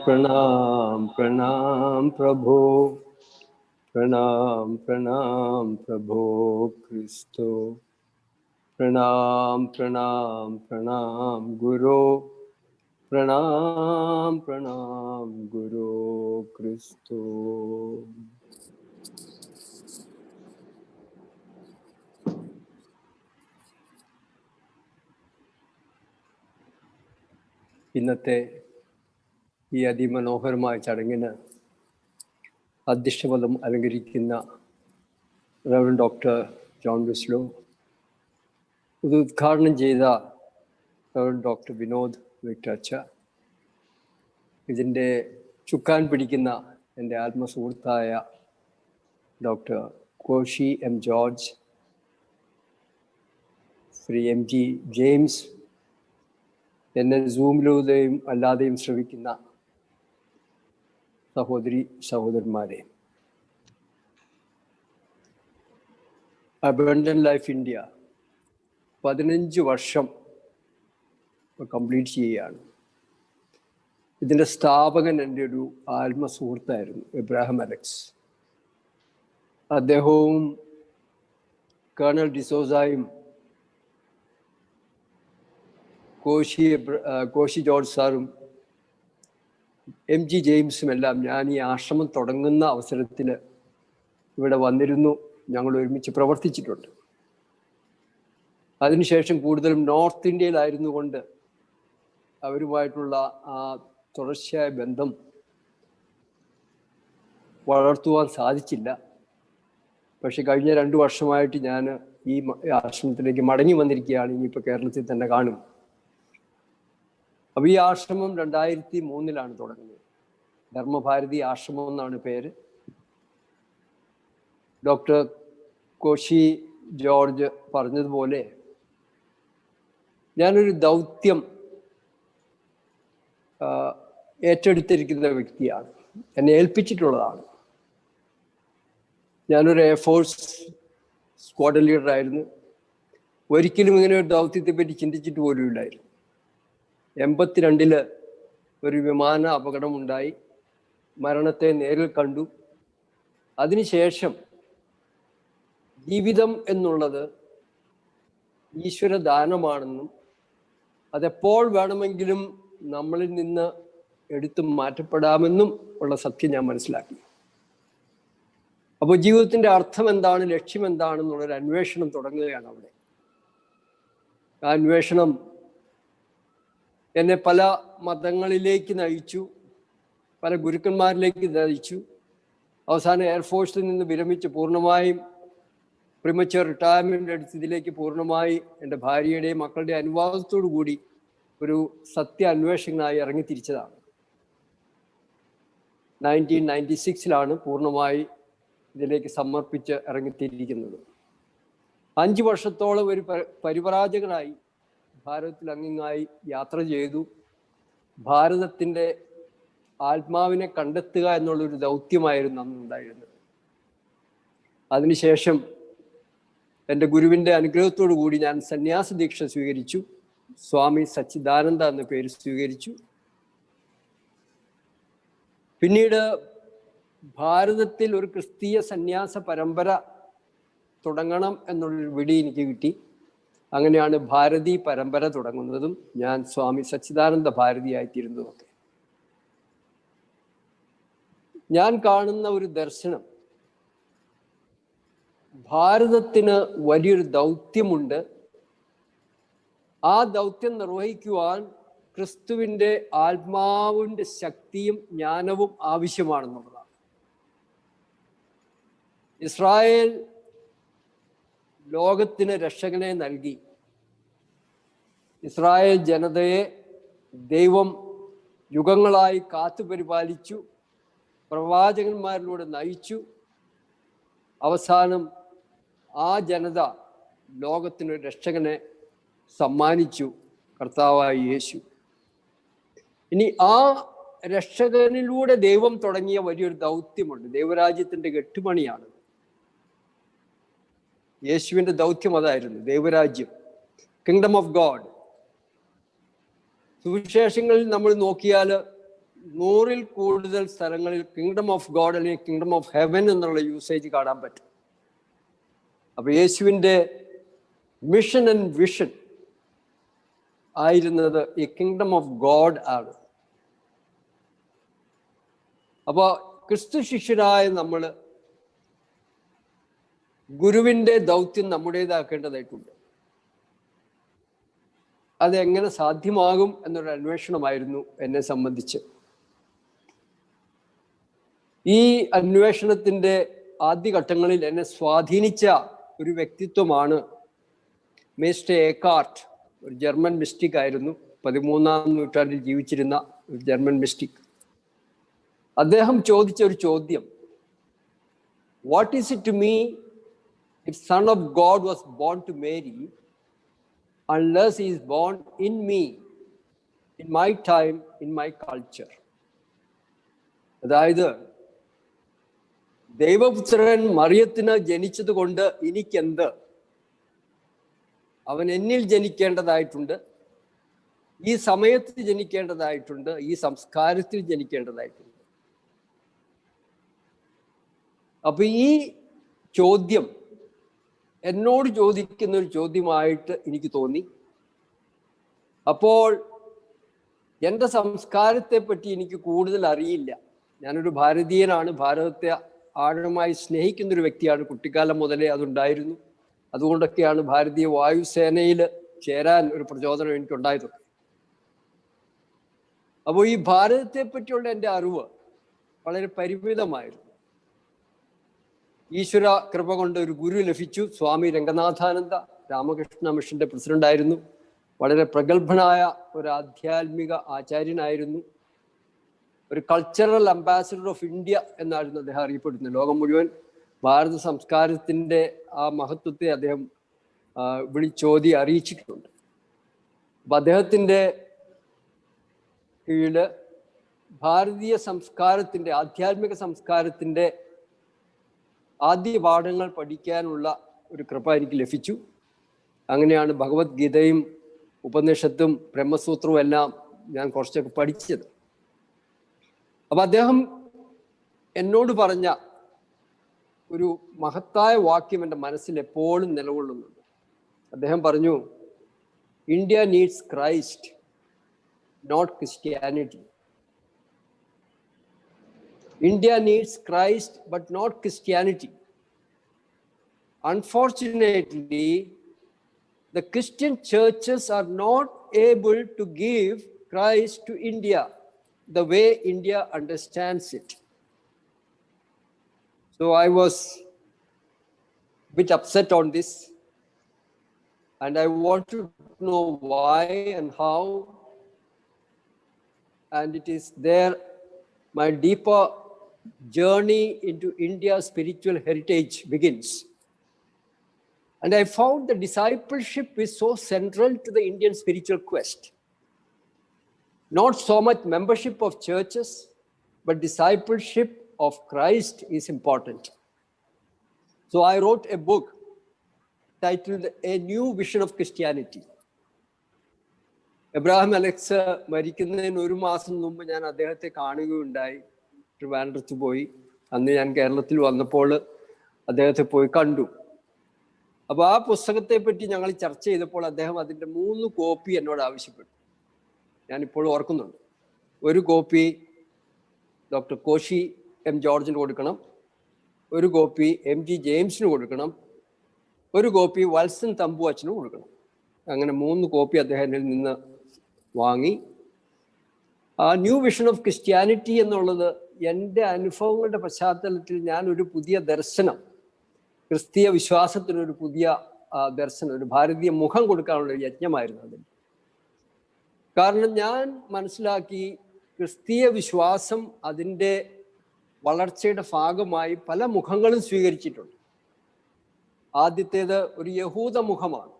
प्रणाम प्रणाम प्रभो, प्रणाम प्रणाम प्रभो क्रिस्तो, प्रणाम प्रणाम प्रणाम गुरो, प्रणाम प्रणाम गुरो क्रिस्तो. ഇന്നത്തെ ഈ അതിമനോഹരമായ ചടങ്ങിന് അധ്യക്ഷപദം അലങ്കരിക്കുന്ന റവറൻഡ് ഡോക്ടർ ജോൺ വിസ്ലോ, ഇത് ഉദ്ഘാടനം ചെയ്ത റവറൻഡ് ഡോക്ടർ വിനോദ് വിക്ടർച്ച, ഇതിൻ്റെ ചുക്കാൻ പിടിക്കുന്ന എൻ്റെ ആത്മസുഹൃത്തായ doctor Koshy M George, Shri M G James, എന്നെ സൂമിലൂടെയും അല്ലാതെയും ശ്രവിക്കുന്ന സഹോദരി സഹോദരന്മാരെ, അബണ്ടന്റ് ലൈഫ് ഇന്ത്യ 15 വർഷം കംപ്ലീറ്റ് ചെയ്യുകയാണ്. ഇതിൻ്റെ സ്ഥാപകൻ എൻ്റെ ഒരു ആത്മസുഹൃത്തായിരുന്നു, എബ്രാഹിം അലക്സ്. അദ്ദേഹവും കേണൽ ഡിസോസയും കോശി ജോർജ് സാറും എം ജി ജെയിംസും എല്ലാം ഞാൻ ഈ ആശ്രമം തുടങ്ങുന്ന അവസരത്തിൽ ഇവിടെ വന്നിരുന്നു. ഞങ്ങൾ ഒരുമിച്ച് പ്രവർത്തിച്ചിട്ടുണ്ട്. അതിനുശേഷം കൂടുതലും നോർത്ത് ഇന്ത്യയിലായിരുന്നു കൊണ്ട് അവരുമായിട്ടുള്ള ആ തുടർച്ചയായ ബന്ധം വളർത്തുവാൻ സാധിച്ചില്ല. പക്ഷെ കഴിഞ്ഞ 2 വർഷമായിട്ട് ഞാൻ ഈ ആശ്രമത്തിലേക്ക് മടങ്ങി വന്നിരിക്കുകയാണ്. ഇനിയിപ്പോൾ കേരളത്തിൽ തന്നെ കാണും. അപ്പോൾ ഈ ആശ്രമം 2003 തുടങ്ങുന്നത്. ധർമ്മഭാരതി ആശ്രമം എന്നാണ് പേര്. ഡോക്ടർ കോശി ജോർജ് പറഞ്ഞതുപോലെ ഞാനൊരു ദൗത്യം ഏറ്റെടുത്തിരിക്കുന്ന വ്യക്തിയാണ്. എന്നെ ഏൽപ്പിച്ചിട്ടുള്ളതാണ്. ഞാനൊരു എയർഫോഴ്സ് സ്ക്വാഡ് ലീഡറായിരുന്നു. ഒരിക്കലും ഇങ്ങനെ ഒരു ദൗത്യത്തെ പറ്റി ചിന്തിച്ചിട്ട് പോലും ഇല്ലായിരുന്നു. 82 ഒരു വിമാന അപകടമുണ്ടായി, മരണത്തെ നേരിൽ കണ്ടു. അതിനുശേഷം ജീവിതം എന്നുള്ളത് ഈശ്വരദാനമാണെന്നും അതെപ്പോൾ വേണമെങ്കിലും നമ്മളിൽ നിന്ന് എടുത്തു മാറ്റപ്പെടാമെന്നും ഉള്ള സത്യം ഞാൻ മനസ്സിലാക്കി. അപ്പോൾ ജീവിതത്തിൻ്റെ അർത്ഥം എന്താണ്, ലക്ഷ്യം എന്താണെന്നുള്ളൊരു അന്വേഷണം തുടങ്ങുകയാണ് അവിടെ. ആ അന്വേഷണം എന്നെ പല മതങ്ങളിലേക്ക് നയിച്ചു, പല ഗുരുക്കന്മാരിലേക്ക് നയിച്ചു. അവസാനം എയർഫോഴ്സിൽ നിന്ന് വിരമിച്ച് പൂർണ്ണമായും പ്രിമച്വർ റിട്ടയർമെൻ്റ് എടുത്ത് ഇതിലേക്ക് പൂർണ്ണമായി എൻ്റെ ഭാര്യയുടെയും മക്കളുടെ അനുവാദത്തോടു കൂടി ഒരു സത്യ അന്വേഷകനായി ഇറങ്ങിത്തിരിച്ചതാണ്. 1996 പൂർണ്ണമായി ഇതിലേക്ക് സമർപ്പിച്ച് ഇറങ്ങിത്തിരിക്കുന്നത്. 5 വർഷത്തോളം ഒരു പരിവ്രാജകനായി ഭാരതത്തിൽ അങ്ങിങ്ങായി യാത്ര ചെയ്തു. ഭാരതത്തിൻ്റെ ആത്മാവിനെ കണ്ടെത്തുക എന്നുള്ളൊരു ദൗത്യമായിരുന്നു അന്നുണ്ടായിരുന്നത്. അതിനുശേഷം എൻ്റെ ഗുരുവിൻ്റെ അനുഗ്രഹത്തോടു കൂടി ഞാൻ സന്യാസ ദീക്ഷ സ്വീകരിച്ചു. സ്വാമി സച്ചിദാനന്ദ എന്ന പേര് സ്വീകരിച്ചു. പിന്നീട് ഭാരതത്തിൽ ഒരു ക്രിസ്തീയ സന്യാസ പരമ്പര തുടങ്ങണം എന്നുള്ളൊരു വിളി എനിക്ക് കിട്ടി. അങ്ങനെയാണ് ഭാരതി പരമ്പര തുടങ്ങുന്നതും ഞാൻ സ്വാമി സച്ചിദാനന്ദ ഭാരതിയായിത്തീരുന്നതുമൊക്കെ. ഞാൻ കാണുന്ന ഒരു ദർശനം, ഭാരതത്തിന് വലിയൊരു ദൗത്യമുണ്ട്. ആ ദൗത്യം നിർവഹിക്കുവാൻ ക്രിസ്തുവിൻ്റെ ആത്മാവിൻ്റെ ശക്തിയും ജ്ഞാനവും ആവശ്യമാണെന്നുള്ളതാണ്. ഇസ്രായേൽ ലോകത്തിന് രക്ഷകനെ നൽകി. ഇസ്രായേൽ ജനതയെ ദൈവം യുഗങ്ങളായി കാത്തുപരിപാലിച്ചു. പ്രവാചകന്മാരിലൂടെ നയിച്ചു. അവസാനം ആ ജനത ലോകത്തിന് രക്ഷകനെ സമ്മാനിച്ചു, കർത്താവായ യേശു. ഇനി ആ രക്ഷകനിലൂടെ ദൈവം തുടങ്ങിയ വലിയൊരു ദൗത്യമുണ്ട്. ദൈവരാജ്യത്തിന്റെ കെട്ടുപണിയാണ്. യേശുവിന്റെ ദൗത്യം അതായിരുന്നു, ദൈവരാജ്യം, കിങ്ഡം ഓഫ് ഗോഡ്. സുവിശേഷങ്ങളിൽ നമ്മൾ നോക്കിയാൽ 100-ൽ കൂടുതൽ സ്ഥലങ്ങളിൽ കിങ്ഡം ഓഫ് ഗോഡ് അല്ലെങ്കിൽ കിങ്ഡം ഓഫ് ഹെവൻ എന്നുള്ള യൂസേജ് കാണാൻ പറ്റും. അപ്പൊ യേശുവിൻ്റെ മിഷൻ ആൻഡ് വിഷൻ ആയിരുന്നത് ഈ കിങ്ഡം ഓഫ് ഗോഡ് ആണ്. അപ്പോൾ ക്രിസ്തു ശിഷ്യരായ നമ്മൾ ഗുരുവിൻ്റെ ദൗത്യം നമ്മുടേതാക്കേണ്ടതായിട്ടുണ്ട്. അതെങ്ങനെ സാധ്യമാകും എന്നൊരു അന്വേഷണമായിരുന്നു എന്നെ സംബന്ധിച്ച്. ഈ അന്വേഷണത്തിൻ്റെ ആദ്യഘട്ടങ്ങളിൽ എന്നെ സ്വാധീനിച്ച ഒരു വ്യക്തിത്വമാണ് മേസ്റ്റർ ഏക്കാർട്ട്. ഒരു ജർമ്മൻ മിസ്റ്റിക് ആയിരുന്നു, 13-ാം നൂറ്റാണ്ടിൽ ജീവിച്ചിരുന്ന ഒരു ജർമ്മൻ മിസ്റ്റിക്. അദ്ദേഹം ചോദിച്ച ഒരു ചോദ്യം, what is it to me if son of God was born to Mary unless he is born in me, in my time, in my culture. അതായത് ദൈവപുത്രൻ മറിയത്തിന് ജനിച്ചത് കൊണ്ട് എനിക്കെന്ത്? അവൻ എന്നിൽ ജനിക്കേണ്ടതായിട്ടുണ്ട്, ഈ സമയത്ത് ജനിക്കേണ്ടതായിട്ടുണ്ട്, ഈ സംസ്കാരത്തിൽ ജനിക്കേണ്ടതായിട്ടുണ്ട്. അപ്പൊ ഈ ചോദ്യം എന്നോട് ചോദിക്കുന്ന ഒരു ചോദ്യമായിട്ട് എനിക്ക് തോന്നി. അപ്പോൾ എൻ്റെ സംസ്കാരത്തെ പറ്റി എനിക്ക് കൂടുതൽ അറിയില്ല. ഞാനൊരു ഭാരതീയനാണ്, ഭാരതത്തെ ആഴമായി സ്നേഹിക്കുന്നൊരു വ്യക്തിയാണ്. കുട്ടിക്കാലം മുതലേ അതുണ്ടായിരുന്നു. അതുകൊണ്ടൊക്കെയാണ് ഭാരതീയ വായുസേനയിൽ ചേരാൻ ഒരു പ്രചോദനം എനിക്കുണ്ടായത്. അപ്പോൾ ഈ ഭാരതത്തെ പറ്റിയുള്ള എൻ്റെ അറിവ് വളരെ പരിമിതമായിരുന്നു. ഈശ്വര കൃപ കൊണ്ട് ഒരു ഗുരു ലഭിച്ചു. സ്വാമി രംഗനാഥാനന്ദ രാമകൃഷ്ണ മിഷന്റെ പ്രസിഡന്റായിരുന്നു. വളരെ പ്രഗത്ഭനായ ഒരു ആധ്യാത്മിക ആചാര്യനായിരുന്നു. ഒരു കൾച്ചറൽ അംബാസിഡർ ഓഫ് ഇന്ത്യ എന്നായിരുന്നു അദ്ദേഹം അറിയപ്പെടുന്നത്. ലോകം മുഴുവൻ ഭാരത സംസ്കാരത്തിൻ്റെ ആ മഹത്വത്തെ അദ്ദേഹം വിളിച്ചോതി അറിയിച്ചിട്ടുണ്ട്. അപ്പം അദ്ദേഹത്തിൻ്റെ കീഴില് ഭാരതീയ സംസ്കാരത്തിൻ്റെ, ആധ്യാത്മിക സംസ്കാരത്തിൻ്റെ ആദ്യ പാഠങ്ങൾ പഠിക്കാനുള്ള ഒരു കൃപ എനിക്ക് ലഭിച്ചു. അങ്ങനെയാണ് ഭഗവത്ഗീതയും ഉപനിഷത്തും ബ്രഹ്മസൂത്രവും എല്ലാം ഞാൻ കുറച്ചൊക്കെ പഠിച്ചത്. അപ്പം അദ്ദേഹം എന്നോട് പറഞ്ഞ ഒരു മഹത്തായ വാക്യം എൻ്റെ മനസ്സിൽ എപ്പോഴും നിലകൊള്ളുന്നുണ്ട്. അദ്ദേഹം പറഞ്ഞു, India needs Christ, not Christianity. India needs Christ, but not Christianity. Unfortunately, the Christian churches are not able to give Christ to India the way India understands it. So I was a bit upset on this, and I want to know why and how. And it is there my deeper journey into India's spiritual heritage begins. And I found the discipleship is so central to the Indian spiritual quest. Not so much membership of churches, but discipleship of Christ is important. So I wrote a book titled A New Vision of Christianity. Abraham Alex മരിക്കുന്നതിന് 1 മാസം മുമ്പ് ഞാൻ അദ്ദേഹത്തെ കാണുകയുണ്ടായി. ട്രിവാൻഡ്രത്ത് പോയി. അന്ന് ഞാൻ കേരളത്തിൽ വന്നപ്പോൾ അദ്ദേഹത്തെ പോയി കണ്ടു. അപ്പോൾ ആ പുസ്തകത്തെ പറ്റി ഞങ്ങൾ ചർച്ച ചെയ്തപ്പോൾ അദ്ദേഹം അതിൻ്റെ 3 കോപ്പി എന്നോട് ആവശ്യപ്പെട്ടു. ഞാനിപ്പോൾ ഓർക്കുന്നുണ്ട്. ഒരു കോപ്പി ഡോക്ടർ കോശി എം ജോർജിന് കൊടുക്കണം, ഒരു കോപ്പി MG ജെയിംസിന് കൊടുക്കണം, ഒരു കോപ്പി വത്സൻ തമ്പുവച്ചന് കൊടുക്കണം. അങ്ങനെ 3 കോപ്പി അദ്ദേഹത്തിൽ നിന്ന് വാങ്ങി. ആ ന്യൂ വിഷൻ ഓഫ് ക്രിസ്ത്യാനിറ്റി എന്നുള്ളത് എൻ്റെ അനുഭവങ്ങളുടെ പശ്ചാത്തലത്തിൽ ഞാൻ ഒരു പുതിയ ദർശനം, ക്രിസ്തീയ വിശ്വാസത്തിനൊരു പുതിയ ദർശനം, ഒരു ഭാരതീയ മുഖം കൊടുക്കാനുള്ള ഒരു യജ്ഞമായിരുന്നു അതിൽ. കാരണം ഞാൻ മനസ്സിലാക്കി, ക്രിസ്തീയ വിശ്വാസം അതിൻ്റെ വളർച്ചയുടെ ഭാഗമായി പല മുഖങ്ങളും സ്വീകരിച്ചിട്ടുണ്ട്. ആദ്യത്തേത് ഒരു യഹൂദ മുഖമാണ്.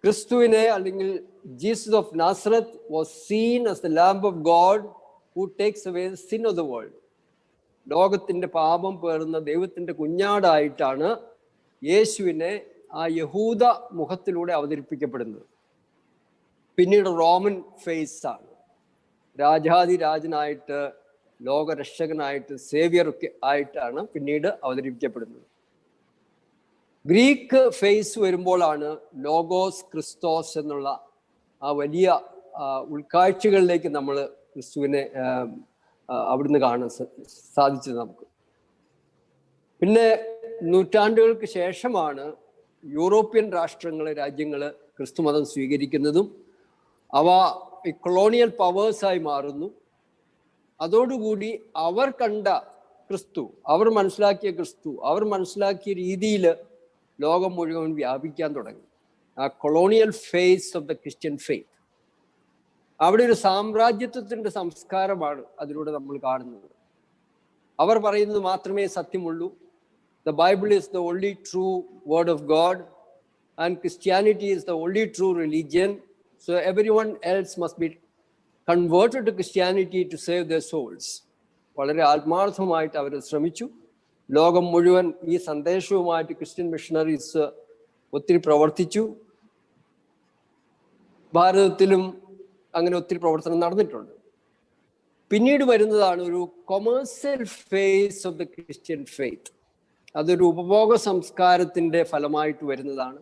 ക്രിസ്തുവിനെ അല്ലെങ്കിൽ Jesus of Nazareth was seen as the lamb of God who takes away the sin of the world. ലോകത്തിന്റെ പാപം പേറുന്ന ദൈവത്തിന്റെ കുഞ്ഞാടായിട്ടാണ് യേശുവിനെ ആ യഹൂദ മുഖത്തിലൂടെ അവതരിപ്പിക്കപ്പെടുന്നത്. പിന്നീട് റോമൻ ഫേസ് ആണ്. രാജാതിരാജനായിട്ട്, ലോകരക്ഷകനായിട്ട്, സേവിയർ ആയിട്ടാണ് പിന്നീട് അവതരിപ്പിക്കപ്പെടുന്നത്. ഗ്രീക്ക് ഫേസ് വരുമ്പോഴാണ് ലോഗോസ് ക്രിസ്തോസ് എന്നുള്ള ആ വലിയ ഉൾക്കാഴ്ചകളിലേക്ക് നമ്മൾ ക്രിസ്തുവിനെ അവിടുന്ന് കാണാൻ സാധിച്ചത് നമുക്ക്. പിന്നെ നൂറ്റാണ്ടുകൾക്ക് ശേഷമാണ് യൂറോപ്യൻ രാജ്യങ്ങൾ ക്രിസ്തുമതം സ്വീകരിക്കുന്നതും അവ കൊളോണിയൽ പവേഴ്സായി മാറുന്നു. അതോടുകൂടി അവർ കണ്ട ക്രിസ്തു, അവർ മനസ്സിലാക്കിയ ക്രിസ്തു, അവർ മനസ്സിലാക്കിയ രീതിയിൽ ലോകം മുഴുവൻ വ്യാപിക്കാൻ തുടങ്ങി. ആ colonial phase of the Christian faith. അവിടെ ഒരു സാമ്രാജ്യത്വത്തിന്റെ സംസ്കാരമാണ് അതിലൂടെ നമ്മൾ കാണുന്നത്. അവർ പറയുന്നത് മാത്രമേ സത്യമുള്ളൂ. The Bible is the only true word of God and Christianity is the only true religion. So everyone else must be converted to Christianity to save their souls. വളരെ ആത്മാർത്ഥമായിട്ട് അവർ ശ്രമിച്ചു. ലോകം മുഴുവൻ ഈ സന്ദേശവുമായിട്ട് ക്രിസ്ത്യൻ മിഷണറീസ് ഒത്തിരി പ്രവർത്തിച്ചു. ഭാരതത്തിലും അങ്ങനെ ഒത്തിരി പ്രവർത്തനം നടന്നിട്ടുണ്ട്. പിന്നീട് വരുന്നതാണ് ഒരു commercial phase of the Christian faith. അതൊരു ഉപഭോഗ സംസ്കാരത്തിന്റെ ഫലമായിട്ട് വരുന്നതാണ്.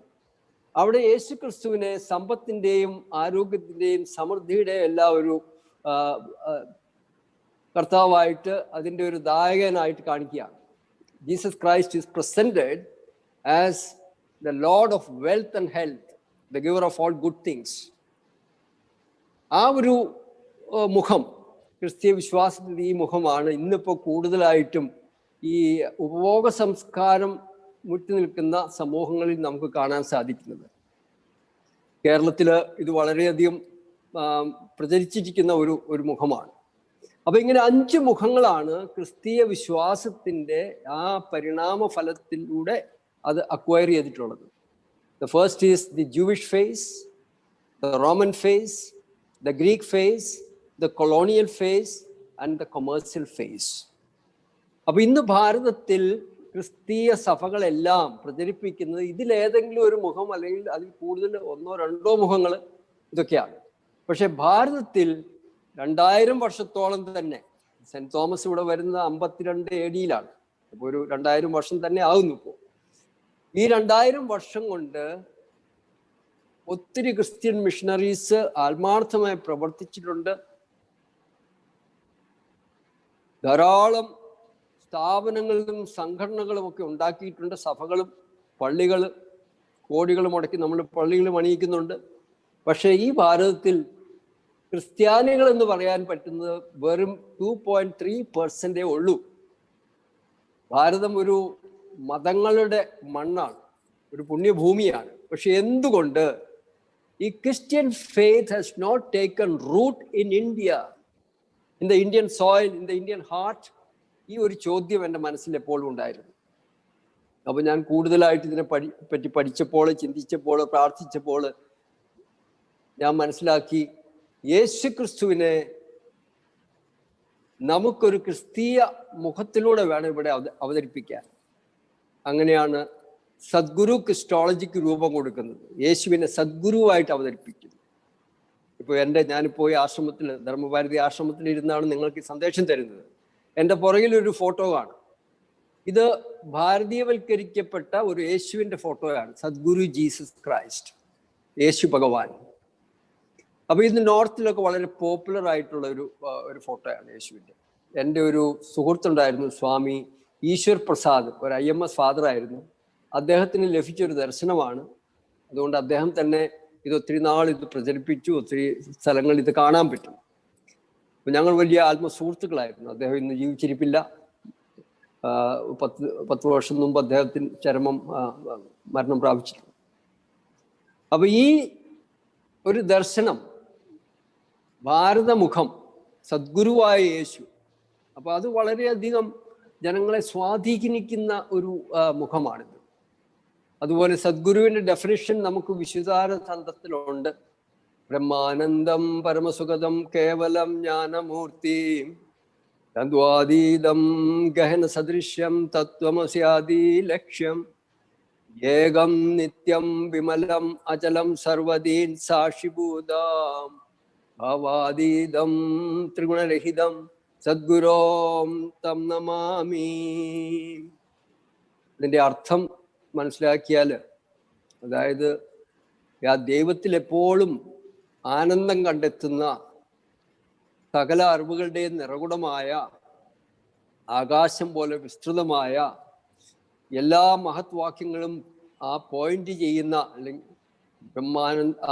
അവിടെ യേശു ക്രിസ്തുവിനെ സമ്പത്തിൻ്റെയും ആരോഗ്യത്തിൻ്റെയും സമൃദ്ധിയുടെയും എല്ലാം ഒരു കർത്താവായിട്ട്, അതിൻ്റെ ഒരു ദായകനായിട്ട് കാണിക്കുകയാണ്. Jesus Christ is presented as the Lord of wealth and health, the giver of all good things. ആ ഒരു മുഖം, ക്രിസ്തീയ വിശ്വാസത്തിൻ്റെ ഈ മുഖമാണ് ഇന്നിപ്പോൾ കൂടുതലായിട്ടും ഈ ഉപഭോഗ സംസ്കാരം മുറ്റി നിൽക്കുന്ന സമൂഹങ്ങളിൽ നമുക്ക് കാണാൻ സാധിക്കുന്നത്. കേരളത്തിൽ ഇത് വളരെയധികം പ്രചരിച്ചിരിക്കുന്ന ഒരു മുഖമാണ്. അപ്പൊ ഇങ്ങനെ 5 മുഖങ്ങളാണ് ക്രിസ്തീയ വിശ്വാസത്തിന്റെ ആ പരിണാമ ഫലത്തിലൂടെ അത് അക്വയർ ചെയ്തിട്ടുള്ളത്. The first is the Jewish phase, the Roman phase, the Greek phase, the colonial phase and the commercial phase. അപ്പൊ ഇന്ന് ഭാരതത്തിൽ ക്രിസ്തീയ സഭകളെല്ലാം പ്രചരിപ്പിക്കുന്നത് ഇതിലേതെങ്കിലും ഒരു മുഖം അല്ലെങ്കിൽ അതിൽ കൂടുതൽ 1-2 മുഖങ്ങൾ ഇതൊക്കെയാണ്. പക്ഷെ ഭാരതത്തിൽ 2000 വർഷത്തോളം തന്നെ, സെന്റ് തോമസ് ഇവിടെ വരുന്ന 52 AD അപ്പോൾ ഒരു 2000 വർഷം തന്നെ ആകുന്നു. ഇപ്പോൾ ഈ 2000 വർഷം കൊണ്ട് ഒത്തിരി ക്രിസ്ത്യൻ മിഷണറീസ് ആത്മാർത്ഥമായി പ്രവർത്തിച്ചിട്ടുണ്ട്. ധാരാളം സ്ഥാപനങ്ങളും സംഘടനകളും ഒക്കെ ഉണ്ടാക്കിയിട്ടുണ്ട്. സഭകളും പള്ളികൾ കോടികൾ മുടക്കി നമ്മൾ പള്ളികൾ പണിയിക്കുന്നുണ്ട്. പക്ഷേ ഈ ഭാരതത്തിൽ ക്രിസ്ത്യാനികൾ എന്ന് പറയാൻ പറ്റുന്നത് വെറും 2.3% ഉള്ളൂ. ഭാരതം ഒരു മതങ്ങളുടെ മണ്ണാണ്, ഒരു പുണ്യഭൂമിയാണ്. പക്ഷെ എന്തുകൊണ്ട് ഈ Christian faith has not taken root in India, in the Indian soil, in the Indian heart? ഈ ഒരു ചോദ്യം എൻ്റെ മനസ്സിൽ എപ്പോഴും ഉണ്ടായിരുന്നു. അപ്പോൾ ഞാൻ കൂടുതലായിട്ട് ഇതിനെ പറ്റി പഠിച്ചപ്പോൾ, ചിന്തിച്ചപ്പോൾ, പ്രാർത്ഥിച്ചപ്പോൾ ഞാൻ മനസ്സിലാക്കി, യേശു ക്രിസ്തുവിനെ നമുക്കൊരു ക്രിസ്തീയ മുഖത്തിലൂടെ വേണം ഇവിടെ അവതരിപ്പിക്കാൻ. അങ്ങനെയാണ് സദ്ഗുരു ക്രിസ്റ്റോളജിക്ക് രൂപം കൊടുക്കുന്നത്. യേശുവിനെ സദ്ഗുരുവായിട്ട് അവതരിപ്പിക്കുന്നു. ഇപ്പോൾ ഞാനിപ്പോൾ ഈ ആശ്രമത്തിൽ, ധർമ്മഭാരതി ആശ്രമത്തിൽ ഇരുന്നാണ് നിങ്ങൾക്ക് ഈ സന്ദേശം തരുന്നത്. എൻ്റെ പുറകിലൊരു ഫോട്ടോ കാണും. ഇത് ഭാരതീയവൽക്കരിക്കപ്പെട്ട ഒരു യേശുവിൻ്റെ ഫോട്ടോയാണ്, സദ്ഗുരു ജീസസ് ക്രൈസ്റ്റ്, യേശു ഭഗവാൻ. അപ്പോൾ ഇത് നോർത്തിലൊക്കെ വളരെ പോപ്പുലർ ആയിട്ടുള്ള ഒരു ഫോട്ടോയാണ് യേശുവിൻ്റെ. എൻ്റെ ഒരു സുഹൃത്തുണ്ടായിരുന്നു, സ്വാമി ഈശ്വർ പ്രസാദ്, ഒരു IMS ഫാദർ ആയിരുന്നു. അദ്ദേഹത്തിന് ലഭിച്ചൊരു ദർശനമാണ്. അതുകൊണ്ട് അദ്ദേഹം തന്നെ ഇത് ഒത്തിരി നാൾ ഇത് പ്രചരിപ്പിച്ചു. ഒത്തിരി സ്ഥലങ്ങളിൽ ഇത് കാണാൻ പറ്റും. അപ്പം ഞങ്ങൾ വലിയ ആത്മസുഹൃത്തുക്കളായിരുന്നു. അദ്ദേഹം ഇന്ന് ജീവിച്ചിരിപ്പില്ല. 10 വർഷം മുമ്പ് അദ്ദേഹത്തിന് ചരമം മരണം പ്രാപിച്ചിട്ടുണ്ട്. അപ്പൊ ഈ ഒരു ദർശനം, ഭാരതമുഖം, സദ്ഗുരുവായ യേശു, അപ്പോൾ അത് വളരെയധികം ജനങ്ങളെ സ്വാധീനിക്കുന്ന ഒരു മുഖമാണിത്. അതുപോലെ സദ്ഗുരുവിൻ്റെ ഡെഫിനിഷൻ നമുക്ക് വിശുദ്ധാര തന്ത്രത്തിലുണ്ട്. ബ്രഹ്മാനന്ദം പരമസുഖദം കേവലം ജ്ഞാനമൂർത്തി തദ്വാതീതം ഗഹന സദൃശ്യം തത്വമസ്യാദി ലക്ഷ്യം ഏകം നിത്യം വിമലം അചലം സർവദീൻ സാക്ഷിഭൂതം ഭാവാതീതം ത്രിഗുണരഹിതം സദ്ഗുരോം തം നമാമി. ഇതിൻ്റെ അർത്ഥം മനസ്സിലാക്കിയാൽ, അതായത് ആ ദൈവത്തിൽ എപ്പോഴും ആനന്ദം കണ്ടെത്തുന്ന സകല അറിവുകളുടെയും നിറകുടമായ ആകാശം പോലെ വിസ്തൃതമായ എല്ലാ മഹത്വാക്യങ്ങളും ആ പോയിന്റ് ചെയ്യുന്ന, അല്ലെങ്കിൽ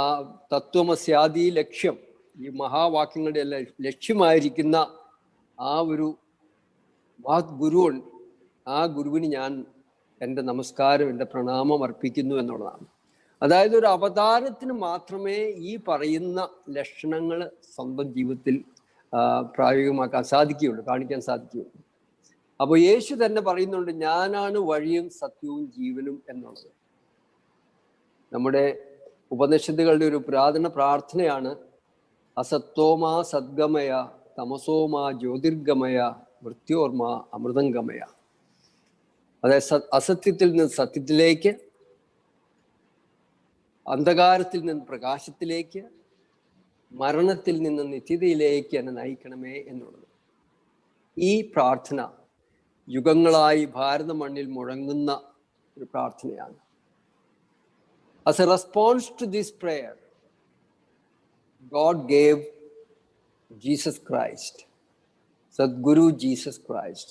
ആ തത്വമസ്യാദി ലക്ഷ്യം, ഈ മഹാവാക്യങ്ങളുടെ എല്ലാം ലക്ഷ്യമായിരിക്കുന്ന ആ ഒരു മഹത് ഗുരുവുണ്ട്. ആ ഗുരുവിന് ഞാൻ എൻ്റെ നമസ്കാരം, എൻ്റെ പ്രണാമം അർപ്പിക്കുന്നു എന്നുള്ളതാണ്. അതായത് ഒരു അവതാരത്തിന് മാത്രമേ ഈ പറയുന്ന ലക്ഷണങ്ങൾ സ്വന്തം ജീവിതത്തിൽ പ്രായോഗികമാക്കാൻ സാധിക്കുകയുള്ളൂ, കാണിക്കാൻ സാധിക്കുകയുള്ളൂ. അപ്പോൾ യേശു തന്നെ പറയുന്നുണ്ട്, ഞാനാണ് വഴിയും സത്യവും ജീവനും എന്നുള്ളത്. നമ്മുടെ ഉപനിഷത്തുകളുടെ ഒരു പുരാതന പ്രാർത്ഥനയാണ് അസത്തോമാ സദ്ഗമയ തമസോമാ ജ്യോതിർഗമയ മൃത്യോർമാ അമൃതംഗമയ. അതായത് അസത്യത്തിൽ നിന്ന് സത്യത്തിലേക്ക്, അന്ധകാരത്തിൽ നിന്ന് പ്രകാശത്തിലേക്ക്, മരണത്തിൽ നിന്ന് നിത്യതയിലേക്ക് എന്നെ നയിക്കണമേ എന്നുള്ളത്. ഈ പ്രാർത്ഥന യുഗങ്ങളായി ഭാരത മണ്ണിൽ മുഴങ്ങുന്ന ഒരു പ്രാർത്ഥനയാണ്. As a response to this prayer, God gave Jesus Christ, Sadguru Jesus Christ,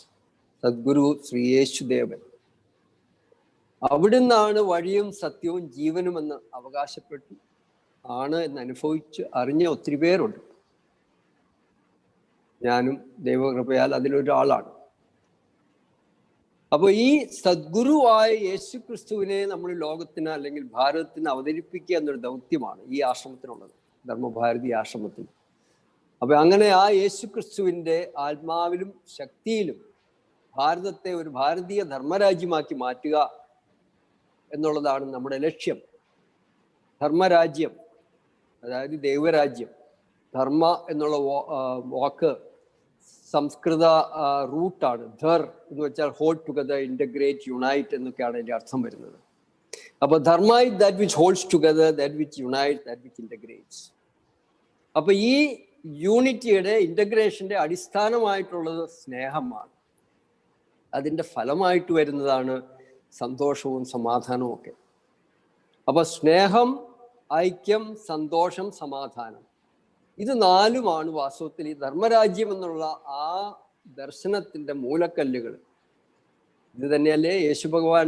Sadguru Sri Yeshudevan. അവിടുന്നാണ് വഴിയും സത്യവും ജീവനുമെന്ന് അവകാശപ്പെട്ടു ആണ് എന്ന് അനുഭവിച്ച് അറിഞ്ഞ ഒത്തിരി പേരുണ്ട്. ഞാനും ദൈവകൃപയാൽ അതിലൊരാളാണ്. അപ്പോൾ ഈ സദ്ഗുരുവായ യേശു ക്രിസ്തുവിനെ നമ്മൾ ലോകത്തിന് അല്ലെങ്കിൽ ഭാരതത്തിന് അവതരിപ്പിക്കുക എന്നൊരു ദൗത്യമാണ് ഈ ആശ്രമത്തിനുള്ളത്, ധർമ്മഭാരതി ആശ്രമത്തിൽ. അപ്പൊ അങ്ങനെ ആ യേശു ക്രിസ്തുവിൻ്റെ ആത്മാവിലും ശക്തിയിലും ഭാരതത്തെ ഒരു ഭാരതീയ ധർമ്മരാജ്യമാക്കി മാറ്റുക എന്നുള്ളതാണ് നമ്മുടെ ലക്ഷ്യം. ധർമ്മരാജ്യം, അതായത് ദൈവരാജ്യം. ധർമ്മ എന്നുള്ള വാക്ക് സംസ്കൃത റൂട്ടാണ്. ധർ എന്ന് വെച്ചാൽ ഹോൾഡ് ടുഗദർ, ഇന്റഗ്രേറ്റ്, യുണൈറ്റ് എന്നൊക്കെയാണ് അതിൻ്റെ അർത്ഥം വരുന്നത്. അപ്പൊ dharma is that which holds together, that which unite, that which integrates. അപ്പൊ ഈ യൂണിറ്റിയുടെ, ഇന്റഗ്രേഷന്റെ അടിസ്ഥാനമായിട്ടുള്ളത് സ്നേഹമാണ്. അതിൻ്റെ ഫലമായിട്ട് വരുന്നതാണ് സന്തോഷവും സമാധാനവും ഒക്കെ. അപ്പൊ സ്നേഹം, ഐക്യം, സന്തോഷം, സമാധാനം, ഇത് നാലുമാണ് വാസ്തവത്തിൽ ഈ ധർമ്മരാജ്യം എന്നുള്ള ആ ദർശനത്തിൻ്റെ മൂലക്കല്ലുകൾ. ഇത് തന്നെയല്ലേ യേശു ഭഗവാൻ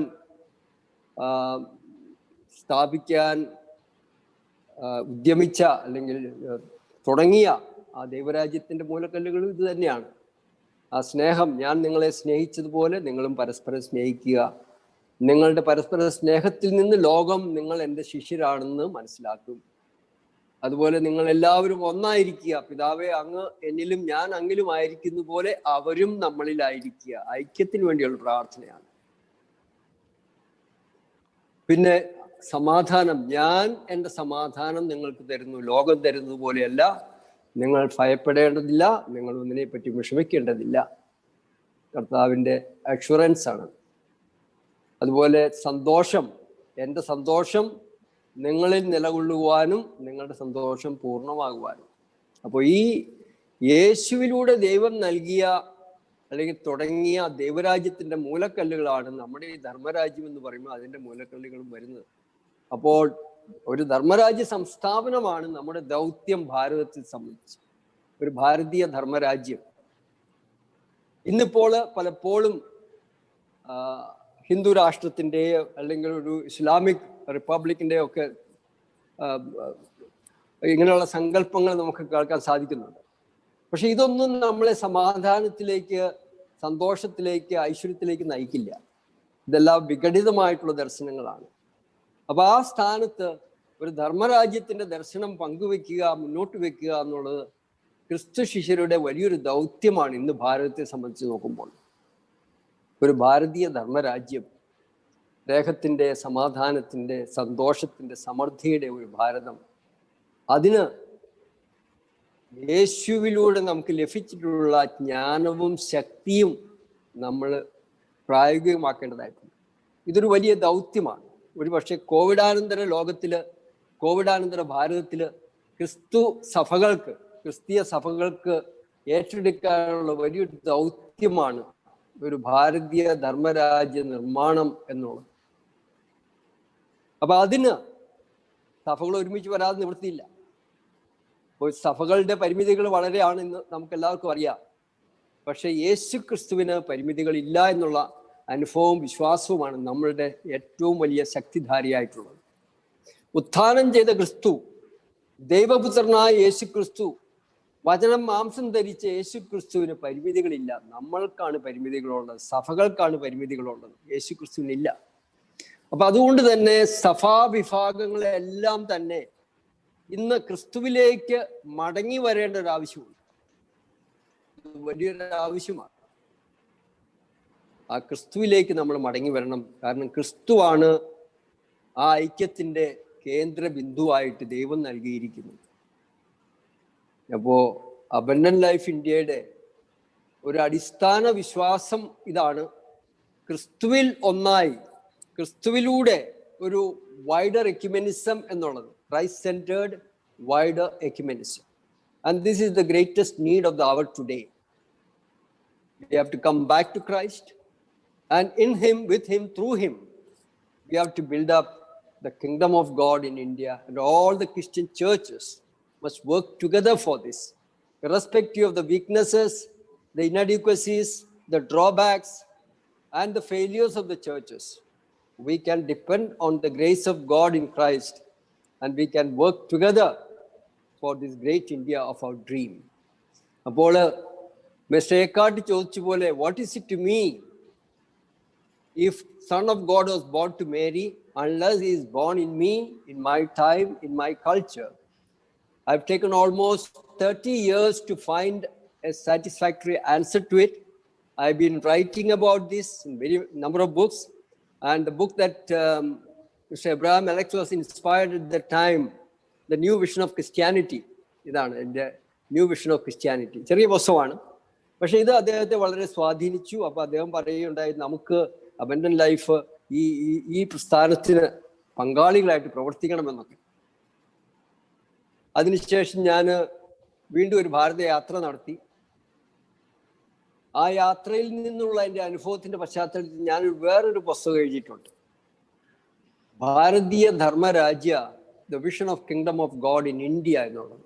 സ്ഥാപിക്കാൻ ഉദ്യമിച്ച അല്ലെങ്കിൽ തുടങ്ങിയ ആ ദൈവരാജ്യത്തിൻ്റെ മൂലക്കല്ലുകൾ ഇത് തന്നെയാണ്. ആ സ്നേഹം, ഞാൻ നിങ്ങളെ സ്നേഹിച്ചതുപോലെ നിങ്ങളും പരസ്പരം സ്നേഹിക്കുക. നിങ്ങളുടെ പരസ്പര സ്നേഹത്തിൽ നിന്ന് ലോകം നിങ്ങൾ എൻ്റെ ശിഷ്യരാണെന്ന് മനസ്സിലാക്കും. അതുപോലെ നിങ്ങൾ എല്ലാവരും ഒന്നായിരിക്കുക. പിതാവേ, അങ്ങ് എന്നിലും ഞാൻ അങ്ങിലും ആയിരിക്കുന്ന പോലെ അവരും നമ്മളിലായിരിക്കുക. ഐക്യത്തിന് വേണ്ടിയുള്ള പ്രാർത്ഥനയാണ്. പിന്നെ സമാധാനം, ഞാൻ എൻ്റെ സമാധാനം നിങ്ങൾക്ക് തരുന്നു, ലോകം തരുന്നത് പോലെയല്ല. നിങ്ങൾ ഭയപ്പെടേണ്ടതില്ല, നിങ്ങൾ ഒന്നിനെ പറ്റി വിഷമിക്കേണ്ടതില്ല. കർത്താവിൻ്റെ അഷുറൻസ് ആണ്. അതുപോലെ സന്തോഷം, എൻ്റെ സന്തോഷം നിങ്ങളിൽ നിലകൊള്ളുവാനും നിങ്ങളുടെ സന്തോഷം പൂർണ്ണമാകുവാനും. അപ്പോൾ ഈ യേശുവിലൂടെ ദൈവം നൽകിയ അല്ലെങ്കിൽ തുടങ്ങിയ ദൈവരാജ്യത്തിൻ്റെ മൂലക്കല്ലുകളാണ് നമ്മുടെ ഈ ധർമ്മരാജ്യം എന്ന് പറയുമ്പോൾ അതിൻ്റെ മൂലക്കല്ലുകളും വരുന്നത്. അപ്പോൾ ഒരു ധർമ്മരാജ്യ സംസ്ഥാപനമാണ് നമ്മുടെ ദൗത്യം ഭാരതത്തെ സംബന്ധിച്ച്, ഒരു ഭാരതീയ ധർമ്മരാജ്യം. ഇന്നിപ്പോൾ പലപ്പോഴും ഹിന്ദു രാഷ്ട്രത്തിൻ്റെയോ അല്ലെങ്കിൽ ഒരു ഇസ്ലാമിക് റിപ്പബ്ലിക്കിൻ്റെയോ ഒക്കെ ഇങ്ങനെയുള്ള സങ്കല്പങ്ങൾ നമുക്ക് കേൾക്കാൻ സാധിക്കുന്നുണ്ട്. പക്ഷെ ഇതൊന്നും നമ്മളെ സമാധാനത്തിലേക്ക്, സന്തോഷത്തിലേക്ക്, ഐശ്വര്യത്തിലേക്ക് നയിക്കില്ല. ഇതെല്ലാം വിഘടിതമായിട്ടുള്ള ദർശനങ്ങളാണ്. അപ്പൊ ആ സ്ഥാനത്ത് ഒരു ധർമ്മരാജ്യത്തിന്റെ ദർശനം പങ്കുവെക്കുക, മുന്നോട്ട് വെക്കുക എന്നുള്ളത് ക്രിസ്തു ശിഷ്യരുടെ വലിയൊരു ദൗത്യമാണ് ഇന്ന് ഭാരതത്തെ സംബന്ധിച്ച് നോക്കുമ്പോൾ. ഒരു ഭാരതീയ ധർമ്മരാജ്യം, സ്നേഹത്തിൻ്റെ, സമാധാനത്തിൻ്റെ, സന്തോഷത്തിൻ്റെ, സമൃദ്ധിയുടെ ഒരു ഭാരതം, അതിന് യേശുവിലൂടെ നമുക്ക് ലഭിച്ചിട്ടുള്ള ജ്ഞാനവും ശക്തിയും നമ്മൾ പ്രായോഗികമാക്കേണ്ടതായിട്ടുണ്ട്. ഇതൊരു വലിയ ദൗത്യമാണ്. ഒരു പക്ഷേ കോവിഡാനന്തര ലോകത്തില്, കോവിഡാനന്തര ഭാരതത്തില് ക്രിസ്തീയ സഭകൾക്ക് ഏറ്റെടുക്കാനുള്ള വലിയൊരു ദൗത്യമാണ് ഒരു ഭാരതീയ ധർമ്മരാജ്യ നിർമ്മാണം എന്നുള്ളത്. അപ്പൊ അതിന് സഭകൾ ഒരുമിച്ച് വരാതെ നിവൃത്തിയില്ല. അപ്പോൾ സഭകളുടെ പരിമിതികൾ വളരെയാണ് ഇന്ന് നമുക്ക് എല്ലാവർക്കും അറിയാം. പക്ഷെ യേശു ക്രിസ്തുവിന് പരിമിതികളില്ല എന്നുള്ള അനുഭവവും വിശ്വാസവുമാണ് നമ്മളുടെ ഏറ്റവും വലിയ ശക്തിധാരിയായിട്ടുള്ളത്. ഉത്ഥാനം ചെയ്ത ക്രിസ്തു, ദൈവപുത്രനായ യേശു ക്രിസ്തു, വചനം മാംസം ധരിച്ച യേശു ക്രിസ്തുവിന് പരിമിതികളില്ല. നമ്മൾക്കാണ് പരിമിതികളുള്ളത്, സഭകൾക്കാണ് പരിമിതികളുള്ളത്, യേശു ക്രിസ്തുവിനില്ല. അപ്പൊ അതുകൊണ്ട് തന്നെ സഭാവിഭാഗങ്ങളെല്ലാം തന്നെ ഇന്ന് ക്രിസ്തുവിലേക്ക് മടങ്ങി വരേണ്ട ഒരു ആവശ്യമുണ്ട്. വലിയൊരു ആവശ്യമാണ്. ആ ക്രിസ്തുവിലേക്ക് നമ്മൾ മടങ്ങി വരണം. കാരണം ക്രിസ്തുവാണ് ആ ഐക്യത്തിന്റെ കേന്ദ്ര ബിന്ദുവായിട്ട് ദൈവം നൽകിയിരിക്കുന്നത്. അപ്പോ അബൻഡന്റ് ലൈഫ് ഇന്ത്യയുടെ ഒരു അടിസ്ഥാന വിശ്വാസം ഇതാണ്: ക്രിസ്തുവിൽ ഒന്നായി, ക്രിസ്തുവിലൂടെ ഒരു വൈഡർ എക്യുമെനിസം എന്നുള്ളത്, Christ centred wider ecumenism. And this is the greatest need of the hour today. We have to come back to Christ, and in him, with him, through him, we have to build up the kingdom of God in India, and all the Christian churches must work together for this, irrespective of the weaknesses, the inadequacies, the drawbacks, and the failures of the churches. We can depend on the grace of God in Christ, and we can work together for this great India of our dream. അപ്പോൾ mister എക്കാർട്ട് ചോദിച്ച പോലെ, what is it to me if Son of God was born to Mary, unless he is born in me, in my time, in my culture? I've taken almost 30 years to find a satisfactory answer to it. I've been writing about this in very number of books, and the book that Mr. Abraham Alex was inspired at the time, The New Vision of Christianity, ഇതാണ് എൻ്റെ new vision of Christianity. ചെറിയ പുസ്തകമാണ്, പക്ഷെ ഇത് അദ്ദേഹത്തെ വളരെ സ്വാധീനിച്ചു. അപ്പൊ അദ്ദേഹം പറയുകയുണ്ടായി, നമുക്ക് അബൻഡന്റ് ലൈഫ് ഈ പ്രസ്ഥാനത്തിന് പങ്കാളികളായിട്ട് പ്രവർത്തിക്കണമെന്നൊക്കെ. അതിനുശേഷം ഞാൻ വീണ്ടും ഒരു ഭാരത യാത്ര നടത്തി. ആ യാത്രയിൽ നിന്നുള്ള എൻ്റെ അനുഭവത്തിന്റെ പശ്ചാത്തലത്തിൽ ഞാൻ വേറൊരു പുസ്തകം എഴുതിയിട്ടുണ്ട്, Bharatiya Dharmarajya, the vision of kingdom of God in India എന്നുള്ളത്.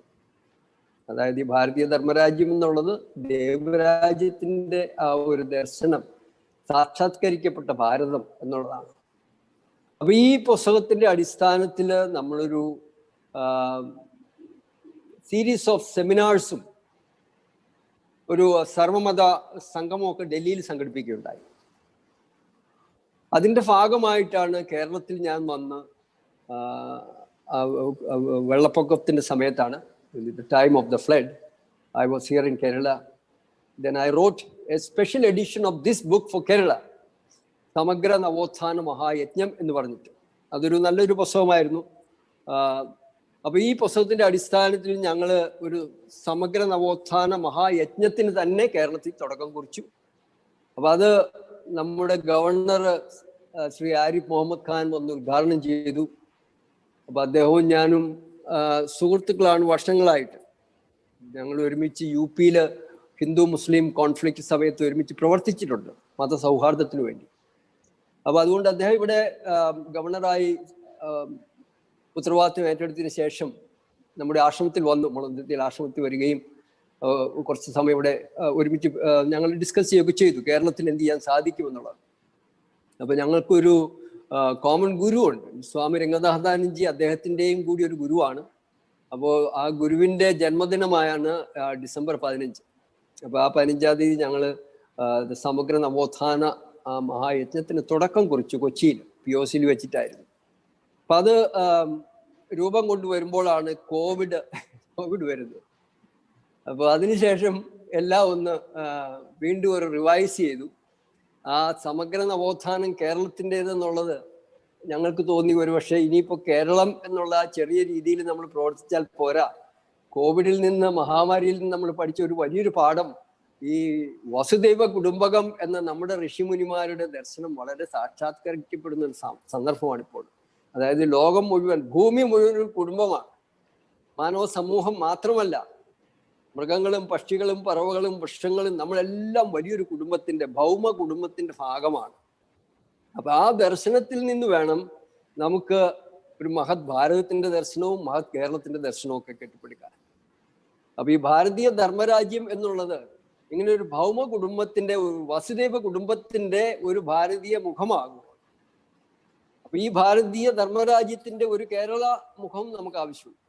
അതായത് ഈ ഭാരതീയ ധർമ്മരാജ്യം എന്നുള്ളത് ദൈവരാജ്യത്തിന്റെ ആ ഒരു ദർശനം, സാക്ഷാത്കരിക്കപ്പെട്ട ഭാരതം എന്നുള്ളതാണ്. അപ്പൊ ഈ പുസ്തകത്തിന്റെ അടിസ്ഥാനത്തിൽ നമ്മളൊരു സീരീസ് ഓഫ് സെമിനാഴ്സും ഒരു സർവമത സംഗമമൊക്കെ ഡൽഹിയിൽ സംഘടിപ്പിക്കുകയുണ്ടായി. അതിൻ്റെ ഭാഗമായിട്ടാണ് കേരളത്തിൽ ഞാൻ വന്ന്, വെള്ളപ്പൊക്കത്തിന്റെ സമയത്താണ്, the time of the flood, I was here in Kerala. Then I wrote a special edition of this book for Kerala, സമഗ്ര നവോത്ഥാന മഹായജ്ഞം എന്ന് പറഞ്ഞിട്ട്. അതൊരു നല്ലൊരു പുസ്തകമായിരുന്നു. അപ്പൊ ഈ പുസ്തകത്തിന്റെ അടിസ്ഥാനത്തിൽ ഞങ്ങൾ ഒരു സമഗ്ര നവോത്ഥാന മഹായജ്ഞത്തിന് തന്നെ കേരളത്തിൽ തുടക്കം കുറിച്ചു. അപ്പൊ അത് നമ്മുടെ ഗവർണർ ശ്രീ ആരിഫ് മുഹമ്മദ് ഖാൻ വന്ന് ഉദ്ഘാടനം ചെയ്തു. അപ്പൊ അദ്ദേഹവും ഞാനും സുഹൃത്തുക്കളാണ് വർഷങ്ങളായിട്ട്. ഞങ്ങൾ ഒരുമിച്ച് UP-ല് ഹിന്ദു മുസ്ലിം കോൺഫ്ലിക്റ്റ് സമയത്ത് ഒരുമിച്ച് പ്രവർത്തിച്ചിട്ടുണ്ട്, മതസൗഹാർദ്ദത്തിന് വേണ്ടി. അപ്പൊ അതുകൊണ്ട് അദ്ദേഹം ഇവിടെ ഗവർണറായി ഉത്തരവാദിത്വം ഏറ്റെടുത്തതിന് ശേഷം നമ്മുടെ ആശ്രമത്തിൽ വന്നു, മുളന്തുരുത്തിയിൽ ആശ്രമത്തിൽ വരികയും കുറച്ച് സമയം ഇവിടെ ഒരുമിച്ച് ഞങ്ങൾ ഡിസ്കസ് ചെയ്യുകയൊക്കെ ചെയ്തു, കേരളത്തിൽ എന്ത് ചെയ്യാൻ സാധിക്കുമെന്നുള്ളത്. അപ്പൊ ഞങ്ങൾക്കൊരു കോമൺ ഗുരുവുണ്ട്, സ്വാമി രംഗനാഥാനന്ദജി, അദ്ദേഹത്തിൻ്റെയും കൂടി ഒരു ഗുരുവാണ്. അപ്പോൾ ആ ഗുരുവിൻ്റെ ജന്മദിനമായാണ് ഡിസംബർ 15. അപ്പോൾ ആ 15-ാം തീയതി ഞങ്ങൾ സമഗ്ര നവോത്ഥാന മഹായജ്ഞത്തിന് തുടക്കം കുറിച്ചു, കൊച്ചിയിൽ POC-യിൽ വെച്ചിട്ടായിരുന്നു. അപ്പം അത് രൂപം കൊണ്ടുവരുമ്പോഴാണ് കോവിഡ് വരുന്നത്. അപ്പോൾ അതിനുശേഷം എല്ലാം ഒന്ന് വീണ്ടും ഒരു റിവൈസ് ചെയ്തു. ആ സമഗ്ര നവോത്ഥാനം കേരളത്തിൻ്റെതെന്നുള്ളത് ഞങ്ങൾക്ക് തോന്നി ഒരുപക്ഷെ ഇനിയിപ്പോൾ കേരളം എന്നുള്ള ആ ചെറിയ രീതിയിൽ നമ്മൾ പ്രവർത്തിച്ചാൽ പോരാ. കോവിഡിൽ നിന്ന്, മഹാമാരിയിൽ നിന്ന് നമ്മൾ പഠിച്ച ഒരു വലിയൊരു പാഠം ഈ വസുദൈവ കുടുംബകം എന്ന നമ്മുടെ ഋഷിമുനിമാരുടെ ദർശനം വളരെ സാക്ഷാത്കരിക്കപ്പെടുന്ന ഒരു സന്ദർഭമാണ് ഇപ്പോൾ. അതായത് ലോകം മുഴുവൻ, ഭൂമി മുഴുവൻ ഒരു കുടുംബമാണ്. മാനവ സമൂഹം മാത്രമല്ല, മൃഗങ്ങളും പക്ഷികളും പറവകളും വൃക്ഷങ്ങളും നമ്മളെല്ലാം വലിയൊരു കുടുംബത്തിന്റെ, ഭൗമ കുടുംബത്തിന്റെ ഭാഗമാണ്. അപ്പൊ ആ ദർശനത്തിൽ നിന്ന് വേണം നമുക്ക് ഒരു മഹത് ഭാരതത്തിന്റെ ദർശനവും മഹത് കേരളത്തിന്റെ ദർശനവും ഒക്കെ കെട്ടിപ്പിടിക്കാൻ. അപ്പൊ ഈ ഭാരതീയ ധർമ്മരാജ്യം എന്നുള്ളത് ഇങ്ങനെ ഒരു ഭൗമ കുടുംബത്തിന്റെ, ഒരു വസുദൈവ കുടുംബത്തിന്റെ ഒരു ഭാരതീയ മുഖമാകും. അപ്പൊ ഈ ഭാരതീയ ധർമ്മരാജ്യത്തിന്റെ ഒരു കേരള മുഖം നമുക്ക് ആവശ്യമുണ്ട്.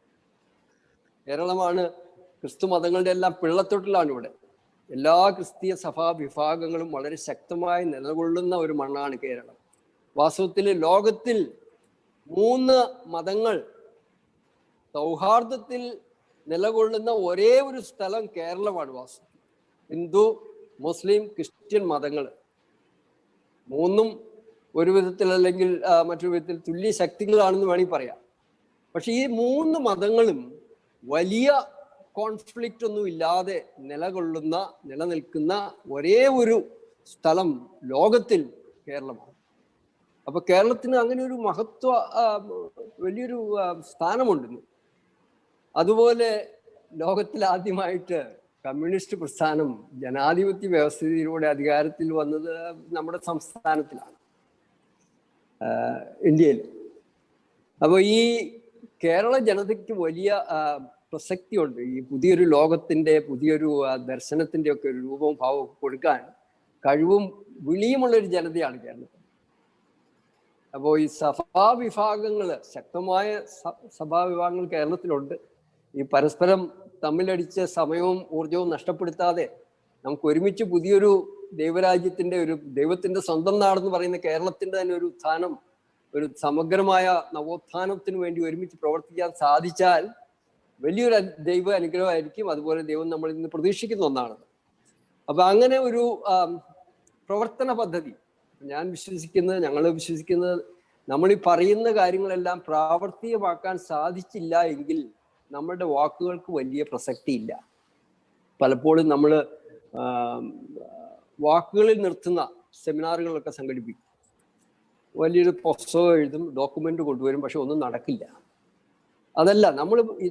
കേരളമാണ് ക്രിസ്തു മതങ്ങളുടെ എല്ലാം പിള്ളത്തൊട്ടിലാണ് ഇവിടെ. എല്ലാ ക്രിസ്തീയ സഭാ വിഭാഗങ്ങളും വളരെ ശക്തമായി നിലകൊള്ളുന്ന ഒരു മണ്ണാണ് കേരളം. വാസ്തവത്തിൽ ലോകത്തിൽ 3 മതങ്ങൾ സൗഹാർദ്ദത്തിൽ നിലകൊള്ളുന്ന ഒരേ ഒരു സ്ഥലം കേരളമാണ്. വാസ്തവത്തിൽ ഹിന്ദു, മുസ്ലിം, ക്രിസ്ത്യൻ മതങ്ങൾ 3 ഒരു വിധത്തിൽ അല്ലെങ്കിൽ മറ്റൊരു വിധത്തിൽ തുല്യ ശക്തികളാണെന്ന് വേണമെങ്കിൽ പറയാം. പക്ഷെ ഈ 3 മതങ്ങളും വലിയ കോൺഫ്ലിക്റ്റ് ഒന്നും ഇല്ലാതെ നിലനിൽക്കുന്ന ഒരേ ഒരു സ്ഥലം ലോകത്തിൽ കേരളമാണ്. അപ്പൊ കേരളത്തിന് അങ്ങനെ ഒരു മഹത്വ, വലിയൊരു സ്ഥാനമുണ്ട്. അതുപോലെ ലോകത്തിൽ ആദ്യമായിട്ട് കമ്മ്യൂണിസ്റ്റ് പ്രസ്ഥാനം ജനാധിപത്യ വ്യവസ്ഥയിലൂടെ അധികാരത്തിൽ വന്നത് നമ്മുടെ സംസ്ഥാനത്തിലാണ്, ഇന്ത്യയിൽ. അപ്പോൾ ഈ കേരള ജനതയ്ക്ക് വലിയ പ്രസക്തിയുണ്ട്. ഈ പുതിയൊരു ലോകത്തിന്റെ, പുതിയൊരു ദർശനത്തിന്റെ ഒക്കെ ഒരു രൂപവും ഭാവവും കൊടുക്കാൻ കഴിവും വിളിയുമുള്ളൊരു ജനതയാണ് കേരളത്തിൽ. അപ്പോൾ ഈ സഭാവിഭാഗങ്ങൾ, ശക്തമായ സഭാവിഭാഗങ്ങൾ കേരളത്തിലുണ്ട്. ഈ പരസ്പരം തമ്മിലടിച്ച് സമയവും ഊർജവും നഷ്ടപ്പെടുത്താതെ നമുക്ക് ഒരുമിച്ച് പുതിയൊരു ദൈവരാജ്യത്തിന്റെ, ഒരു ദൈവത്തിന്റെ സ്വന്തം നാടെന്ന് പറയുന്ന കേരളത്തിന്റെ തന്നെ ഒരു ഉത്ഥാനം, ഒരു സമഗ്രമായ നവോത്ഥാനത്തിന് വേണ്ടി ഒരുമിച്ച് പ്രവർത്തിക്കാൻ സാധിച്ചാൽ വലിയൊരു ദൈവ അനുഗ്രഹമായിരിക്കും. അതുപോലെ ദൈവം നമ്മളിൽ നിന്ന് പ്രതീക്ഷിക്കുന്ന ഒന്നാണ്. അപ്പൊ അങ്ങനെ ഒരു പ്രവർത്തന പദ്ധതി ഞങ്ങൾ വിശ്വസിക്കുന്നത് നമ്മൾ ഈ പറയുന്ന കാര്യങ്ങളെല്ലാം പ്രാവർത്തികമാക്കാൻ സാധിച്ചില്ല എങ്കിൽ നമ്മുടെ വാക്കുകൾക്ക് വലിയ പ്രസക്തി ഇല്ല. പലപ്പോഴും നമ്മൾ വാക്കുകളിൽ നിർത്തുന്ന സെമിനാറുകളൊക്കെ സംഘടിപ്പിക്കും, വലിയൊരു പുസ്തകം എഴുതും, ഡോക്യുമെന്റ് കൊണ്ടുവരും, പക്ഷെ ഒന്നും നടക്കില്ല. അതല്ല,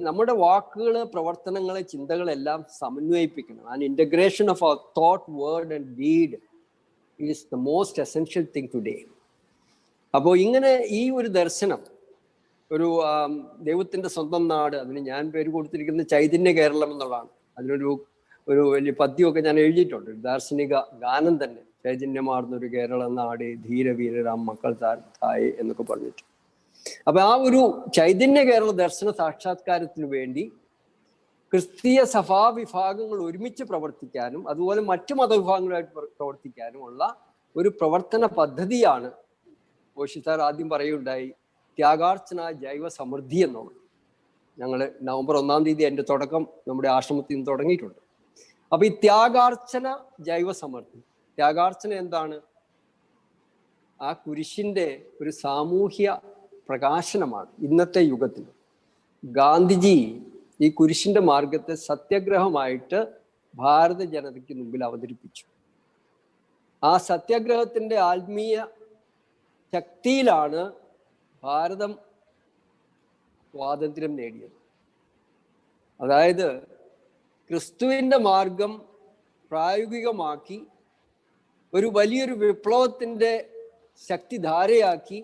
നമ്മുടെ വാക്കുകൾ, പ്രവർത്തനങ്ങളെ, ചിന്തകളെല്ലാം സമന്വയിപ്പിക്കണം. And integration of our thought, word and deed is the most essential thing today. അപ്പോൾ ഇങ്ങനെ ഈ ഒരു ദർശനം, ഒരു ദൈവത്തിന്റെ സ്വന്തം നാട്, അതിന് ഞാൻ പേര് കൊടുത്തിരിക്കുന്നത് ചൈതന്യ കേരളം എന്നുള്ളതാണ്. അതിനൊരു വലിയ പദ്യമൊക്കെ ഞാൻ എഴുതിയിട്ടുണ്ട്, ദാർശനിക ഗാനം തന്നെ. ചൈതന്യമാർന്നൊരു കേരള നാട്, ധീരവീരരാം മക്കൾ തായ് എന്നൊക്കെ പറഞ്ഞിട്ട്. അപ്പൊ ആ ഒരു ചൈതന്യ കേരള ദർശന സാക്ഷാത്കാരത്തിന് വേണ്ടി ക്രിസ്തീയ സഭാവിഭാഗങ്ങൾ ഒരുമിച്ച് പ്രവർത്തിക്കാനും അതുപോലെ മറ്റു മതവിഭാഗങ്ങളുമായിട്ട് പ്രവർത്തിക്കാനുമുള്ള ഒരു പ്രവർത്തന പദ്ധതിയാണ് ഓഷിസാർ ആദ്യം പറയുകയുണ്ടായി, ത്യാഗാർച്ചന ജൈവ സമൃദ്ധി എന്നുള്ളത്. ഞങ്ങൾ നവംബർ 1-ാം തീയതി അതിൻ്റെ തുടക്കം നമ്മുടെ ആശ്രമത്തിൽ നിന്ന് തുടങ്ങിയിട്ടുണ്ട്. അപ്പൊ ഈ ത്യാഗാർച്ചന ജൈവ സമൃദ്ധി, ത്യാഗാർച്ചന എന്താണ്? ആ കുരിശിന്റെ ഒരു സാമൂഹ്യ പ്രകാശനമാണ് ഇന്നത്തെ യുഗത്തിൽ. ഗാന്ധിജി ഈ കുരിശിന്റെ മാർഗത്തെ സത്യാഗ്രഹമായിട്ട് ഭാരത ജനതയ്ക്ക് മുമ്പിൽ അവതരിപ്പിച്ചു. ആ സത്യാഗ്രഹത്തിന്റെ ആത്മീയ ശക്തിയിലാണ് ഭാരതം സ്വാതന്ത്ര്യം നേടിയത്. അതായത് ക്രിസ്തുവിന്റെ മാർഗം പ്രായോഗികമാക്കി ഒരു വലിയൊരു വിപ്ലവത്തിന്റെ ശക്തിധാരയാക്കി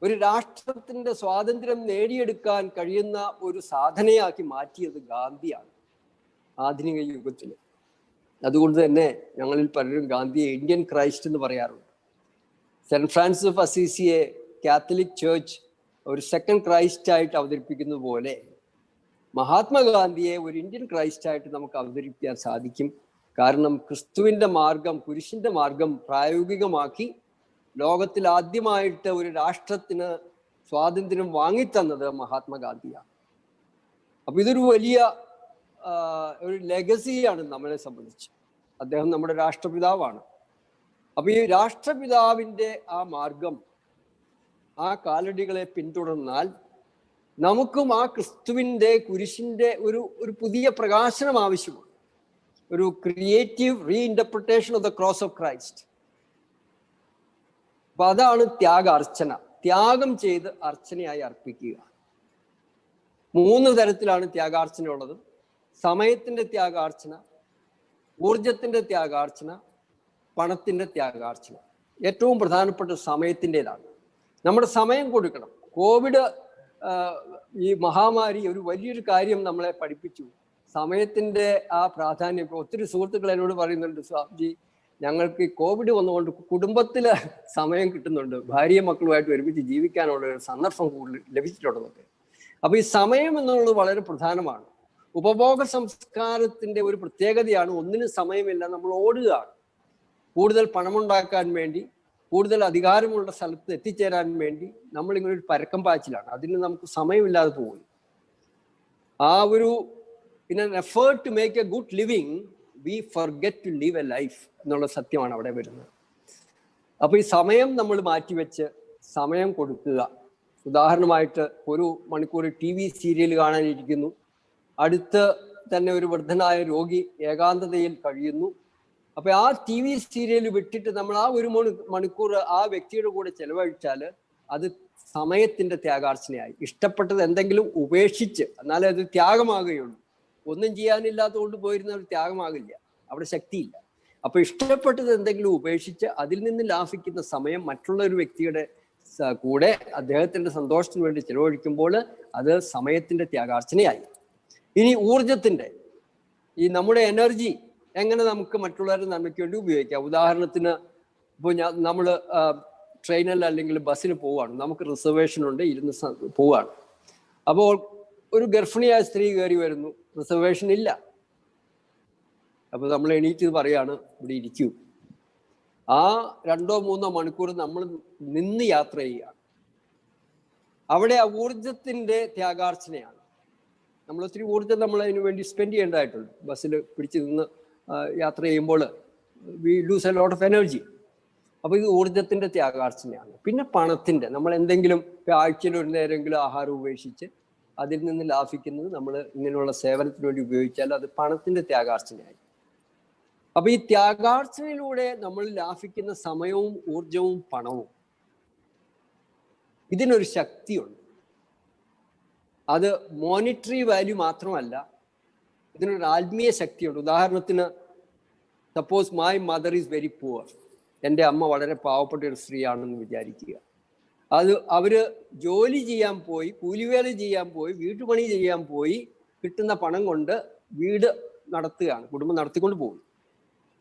ഒരു രാഷ്ട്രത്തിന്റെ സ്വാതന്ത്ര്യം നേടിയെടുക്കാൻ കഴിയുന്ന ഒരു സാധനയാക്കി മാറ്റിയത് ഗാന്ധിയാണ് ആധുനിക യുഗത്തിൽ. അതുകൊണ്ട് തന്നെ ഞങ്ങളിൽ പലരും ഗാന്ധിയെ ഇന്ത്യൻ ക്രൈസ്റ്റ് എന്ന് പറയാറുണ്ട്. സെന്റ് ഫ്രാൻസിസ് ഓഫ് അസീസിയെ കാത്തലിക് ചേർച്ച് ഒരു സെക്കൻഡ് ക്രൈസ്റ്റ് ആയിട്ട് അവതരിപ്പിക്കുന്നത് പോലെ മഹാത്മാഗാന്ധിയെ ഒരു ഇന്ത്യൻ ക്രൈസ്റ്റ് ആയിട്ട് നമുക്ക് അവതരിപ്പിക്കാൻ സാധിക്കും. കാരണം ക്രിസ്തുവിന്റെ മാർഗം, കുരിശിന്റെ മാർഗം പ്രായോഗികമാക്കി ലോകത്തിൽ ആദ്യമായിട്ട് ഒരു രാഷ്ട്രത്തിന് സ്വാതന്ത്ര്യം വാങ്ങിത്തന്നത് മഹാത്മാഗാന്ധിയാണ്. അപ്പൊ ഇതൊരു വലിയ ഒരു ലെഗസിയാണ് നമ്മളെ സംബന്ധിച്ച്. അദ്ദേഹം നമ്മുടെ രാഷ്ട്രപിതാവാണ്. അപ്പൊ ഈ രാഷ്ട്രപിതാവിൻ്റെ ആ മാർഗം, ആ കാലടികളെ പിന്തുടർന്നാൽ നമുക്കും ആ ക്രിസ്തുവിൻ്റെ കുരിശിൻ്റെ ഒരു പുതിയ പ്രകാശനം ആവശ്യമാണ്. ഒരു creative reinterpretation of the cross of Christ. അപ്പൊ അതാണ് ത്യാഗാർച്ചന. ത്യാഗം ചെയ്ത് അർച്ചനയായി അർപ്പിക്കുക. 3 തരത്തിലാണ് ത്യാഗാർച്ചന ഉള്ളത്. സമയത്തിന്റെ ത്യാഗാർച്ചന, ഊർജത്തിന്റെ ത്യാഗാർച്ചന, പണത്തിന്റെ ത്യാഗാർച്ചന. ഏറ്റവും പ്രധാനപ്പെട്ട സമയത്തിൻ്റെതാണ്. നമ്മുടെ സമയം കൊടുക്കണം. കോവിഡ് ഈ മഹാമാരി ഒരു വലിയൊരു കാര്യം നമ്മളെ പഠിപ്പിച്ചു. സമയത്തിന്റെ ആ പ്രാധാന്യം. ഒത്തിരി സുഹൃത്തുക്കൾ എന്നോട് പറയുന്നുണ്ട്, സ്വാമിജി ഞങ്ങൾക്ക് കോവിഡ് വന്നുകൊണ്ട് കുടുംബത്തില് സമയം കിട്ടുന്നുണ്ട്, ഭാര്യയും മക്കളുമായിട്ട് ഒരുമിച്ച് ജീവിക്കാനുള്ള ഒരു സന്ദർഭം കൂടുതൽ ലഭിച്ചിട്ടുണ്ടെന്നൊക്കെ. അപ്പൊ ഈ സമയം എന്നുള്ളത് വളരെ പ്രധാനമാണ്. ഉപഭോഗ സംസ്കാരത്തിന്റെ ഒരു പ്രത്യേകതയാണ് ഒന്നിനും സമയമില്ല, നമ്മൾ ഓടുകയാണ്. കൂടുതൽ പണമുണ്ടാക്കാൻ വേണ്ടി, കൂടുതൽ അധികാരമുള്ള സ്ഥലത്ത് എത്തിച്ചേരാൻ വേണ്ടി നമ്മളിങ്ങനെ ഒരു പരക്കം പാച്ചിലാണ്. അതിന് നമുക്ക് സമയമില്ലാതെ പോകും. ആ ഒരു in an effort to make a good living we forget to live a life എന്നുള്ള സത്യമാണ് അവിടെ വരുന്നത്. അപ്പൊ ഈ സമയം നമ്മൾ മാറ്റിവെച്ച് സമയം കൊടുക്കുക. ഉദാഹരണമായിട്ട് 1 മണിക്കൂർ TV സീരിയൽ കാണാനിരിക്കുന്നു, അടുത്ത് തന്നെ ഒരു വൃദ്ധനായ രോഗി ഏകാന്തതയിൽ കഴിയുന്നു. അപ്പൊ ആ TV സീരിയൽ വിട്ടിട്ട് നമ്മൾ ആ 1 മണിക്കൂർ ആ വ്യക്തിയുടെ കൂടെ ചെലവഴിച്ചാൽ അത് സമയത്തിന്റെ ത്യാഗാർച്ചനയായി. ഇഷ്ടപ്പെട്ടത് എന്തെങ്കിലും ഉപേക്ഷിച്ച്, എന്നാലേ അത് ത്യാഗമാകുകയുള്ളൂ. ഒന്നും ചെയ്യാനില്ലാത്തതുകൊണ്ട് പോയിരുന്ന ഒരു ത്യാഗമാകില്ല, അവിടെ ശക്തിയില്ല. അപ്പൊ ഇഷ്ടപ്പെട്ടത് എന്തെങ്കിലും ഉപേക്ഷിച്ച് അതിൽ നിന്ന് ലാഭിക്കുന്ന സമയം മറ്റുള്ള ഒരു വ്യക്തിയുടെ കൂടെ അദ്ദേഹത്തിന്റെ സന്തോഷത്തിന് വേണ്ടി ചെലവഴിക്കുമ്പോൾ അത് സമയത്തിന്റെ ത്യാഗാർച്ചനയായി. ഇനി ഊർജത്തിന്റെ, ഈ നമ്മുടെ എനർജി എങ്ങനെ നമുക്ക് മറ്റുള്ളവരുടെ നന്മയ്ക്ക് വേണ്ടി ഉപയോഗിക്കാം. ഉദാഹരണത്തിന് ഇപ്പോൾ നമ്മൾ ട്രെയിനിൽ അല്ലെങ്കിൽ ബസ്സിൽ പോവുകയാണ്, നമുക്ക് റിസർവേഷൻ ഉണ്ട്, ഇരുന്ന് പോവുകയാണ്. അപ്പോൾ ഒരു ഗർഭിണിയായ സ്ത്രീ കയറി വരുന്നു, റിസർവേഷൻ ഇല്ല. അപ്പൊ നമ്മൾ എണീറ്റ് പറയാണ് ഇവിടെ ഇരിക്കൂ. ആ 2-3 മണിക്കൂർ നമ്മൾ നിന്ന് യാത്ര ചെയ്യുകയാണ്. അവിടെ ആ ഊർജത്തിന്റെ ത്യാഗാർച്ചനയാണ്. നമ്മൾ ഒത്തിരി ഊർജം നമ്മൾ അതിനു വേണ്ടി സ്പെൻഡ് ചെയ്യേണ്ടതായിട്ടുണ്ട്. ബസ്സിൽ പിടിച്ച് നിന്ന് യാത്ര ചെയ്യുമ്പോൾ V loose a lot of energy. അപ്പൊ ഇത് ഊർജത്തിന്റെ ത്യാഗാർച്ചനയാണ്. പിന്നെ പണത്തിന്റെ, നമ്മൾ എന്തെങ്കിലും ആഴ്ചയിൽ ഒരു നേരമെങ്കിലും ആഹാരം ഉപേക്ഷിച്ച് അതിൽ നിന്ന് ലാഭിക്കുന്നത് നമ്മൾ ഇങ്ങനെയുള്ള സേവനത്തിന് വേണ്ടി ഉപയോഗിച്ചാൽ അത് പണത്തിന്റെ ത്യാഗാർച്ചനയായി. അപ്പൊ ഈ ത്യാഗാർച്ചനയിലൂടെ നമ്മൾ ലാഭിക്കുന്ന സമയവും ഊർജവും പണവും, ഇതിനൊരു ശക്തിയുണ്ട്. അത് മോണിറ്ററി വാല്യൂ മാത്രമല്ല, ഇതിനൊരു ആത്മീയ ശക്തിയുണ്ട്. ഉദാഹരണത്തിന്, suppose my mother is very poor. എൻ്റെ അമ്മ വളരെ പാവപ്പെട്ട ഒരു സ്ത്രീയാണെന്ന് വിചാരിക്കുക. അവര് ജോലി ചെയ്യാൻ പോയി, കൂലിവേല ചെയ്യാൻ പോയി, വീട്ടുപണി ചെയ്യാൻ പോയി കിട്ടുന്ന പണം കൊണ്ട് വീട് നടത്തുകയാണ്, കുടുംബം നടത്തിക്കൊണ്ട് പോകും.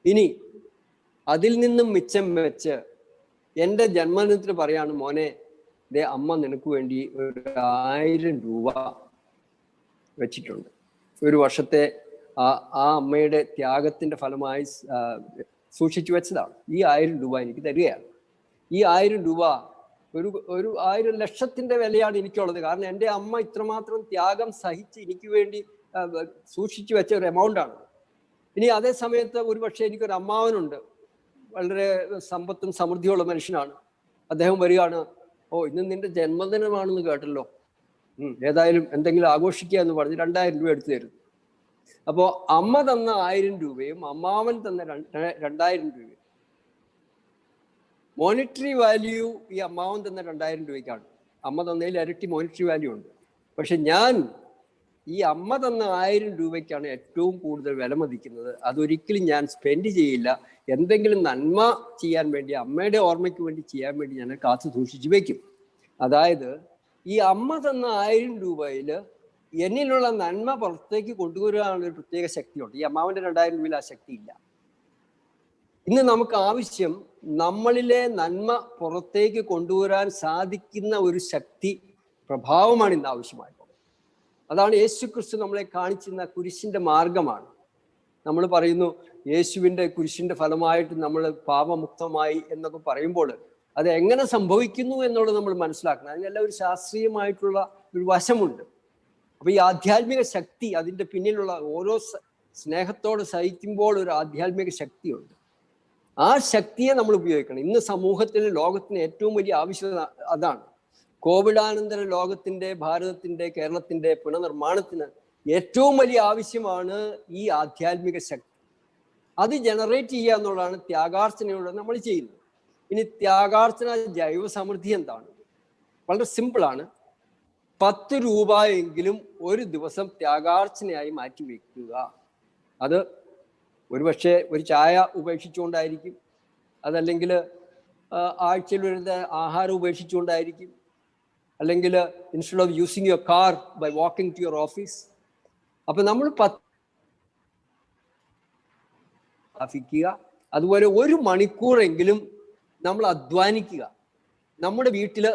ഇനി അതിൽ നിന്നും മിച്ചം വെച്ച് എൻ്റെ ജന്മദിനത്തിന് പറയാണ്, മോനെ ദേ അമ്മ നിനക്ക് വേണ്ടി 1000 രൂപ വെച്ചിട്ടുണ്ട്. ഒരു വർഷത്തെ ആ അമ്മയുടെ ത്യാഗത്തിന്റെ ഫലമായി സൂക്ഷിച്ചു വെച്ചതാണ്. ഈ 1000 രൂപ എനിക്ക് തരികയാണ്. ഈ 1000 രൂപ ഒരു 1000 ലക്ഷത്തിന്റെ വിലയാണ് എനിക്കുള്ളത്. കാരണം എൻ്റെ അമ്മ ഇത്രമാത്രം ത്യാഗം സഹിച്ച് എനിക്ക് വേണ്ടി സൂക്ഷിച്ചു വെച്ച ഒരു എമൗണ്ടാണ്. ഇനി അതേ സമയത്ത് ഒരുപക്ഷെ എനിക്കൊരു അമ്മാവനുണ്ട്, വളരെ സമ്പത്തും സമൃദ്ധിയുള്ള മനുഷ്യനാണ്. അദ്ദേഹം വരികയാണ്, ഓ ഇന്ന് നിന്റെ ജന്മദിനമാണെന്ന് കേട്ടല്ലോ, ഏതായാലും എന്തെങ്കിലും ആഘോഷിക്കുക എന്ന് പറഞ്ഞ് 2000 രൂപ എടുത്തു തരുന്നു. അപ്പോൾ അമ്മ തന്ന 1000 രൂപയും അമ്മാവൻ തന്ന 2000 രൂപയും, മോണിറ്ററി വാല്യൂ ഈ അമ്മാവൻ തന്ന 2000 രൂപയ്ക്കാണ്. അമ്മ തന്നതിൽ ഇരട്ടി മോണിറ്ററി വാല്യൂ ഉണ്ട്. പക്ഷെ ഞാൻ ഈ അമ്മ തന്ന 1000 രൂപയ്ക്കാണ് ഏറ്റവും കൂടുതൽ വില മതിക്കുന്നത്. അതൊരിക്കലും ഞാൻ സ്പെൻഡ് ചെയ്യില്ല. എന്തെങ്കിലും നന്മ ചെയ്യാൻ വേണ്ടി, അമ്മയുടെ ഓർമ്മയ്ക്ക് വേണ്ടി ചെയ്യാൻ വേണ്ടി ഞാൻ കാത്തു സൂക്ഷിച്ചു വയ്ക്കും. അതായത് ഈ അമ്മ തന്ന 1000 രൂപയിൽ എന്നിലുള്ള നന്മ പുറത്തേക്ക് കൊണ്ടുവരാനുള്ള ഒരു പ്രത്യേക ശക്തിയുണ്ട്. ഈ അമ്മാവന്റെ 2000 രൂപയിൽ ആ ശക്തി ഇല്ല. ഇന്ന് നമുക്ക് ആവശ്യം നമ്മളിലെ നന്മ പുറത്തേക്ക് കൊണ്ടുവരാൻ സാധിക്കുന്ന ഒരു ശക്തി, പ്രഭാവമാണ് ഇന്ന് ആവശ്യമായിട്ടുള്ളത്. അതാണ് യേശുക്രിസ്തു നമ്മളെ കാണിച്ചിരുന്ന കുരിശിന്റെ മാർഗമാണ്. നമ്മൾ പറയുന്നു യേശുവിൻ്റെ കുരിശിന്റെ ഫലമായിട്ട് നമ്മൾ പാപമുക്തമായി എന്നൊക്കെ പറയുമ്പോൾ അത് എങ്ങനെ സംഭവിക്കുന്നു എന്നുള്ളത് നമ്മൾ മനസ്സിലാക്കണം. അതിനെല്ലാം ഒരു ശാസ്ത്രീയമായിട്ടുള്ള ഒരു വശമുണ്ട്. അപ്പൊ ഈ ആധ്യാത്മിക ശക്തി, അതിൻ്റെ പിന്നിലുള്ള ഓരോ സ്നേഹത്തോട് സഹിക്കുമ്പോൾ ഒരു ആധ്യാത്മിക ശക്തിയുണ്ട്. ആ ശക്തിയെ നമ്മൾ ഉപയോഗിക്കണം. ഇന്ന് സമൂഹത്തിന്, ലോകത്തിന് ഏറ്റവും വലിയ ആവശ്യകത അതാണ്. കോവിഡാനന്തര ലോകത്തിന്റെ, ഭാരതത്തിന്റെ, കേരളത്തിന്റെ പുനർനിർമ്മാണത്തിന് ഏറ്റവും വലിയ ആവശ്യമാണ് ഈ ആധ്യാത്മിക ശക്തി. അത് ജനറേറ്റ് ചെയ്യുക എന്നുള്ളതാണ് ത്യാഗാർച്ചനയോടെ നമ്മൾ ചെയ്യുന്നത്. ഇനി ത്യാഗാർച്ചന ജൈവ സമൃദ്ധി എന്താണ്? വളരെ സിമ്പിളാണ്. 10 രൂപ എങ്കിലും ഒരു ദിവസം ത്യാഗാർച്ചനയായി മാറ്റി വയ്ക്കുക. അത് ഒരുപക്ഷെ ഒരു ചായ ഉപേക്ഷിച്ചുകൊണ്ടായിരിക്കും, അതല്ലെങ്കിൽ ആഴ്ചയിൽ വരുന്ന ആഹാരം ഉപേക്ഷിച്ചുകൊണ്ടായിരിക്കും, അല്ലെങ്കിൽ instead of using your car by walking to your office. അപ്പൊ നമ്മൾ ിക്കുക. അതുപോലെ 1 മണിക്കൂറെങ്കിലും നമ്മൾ അധ്വാനിക്കുക. നമ്മുടെ വീട്ടില്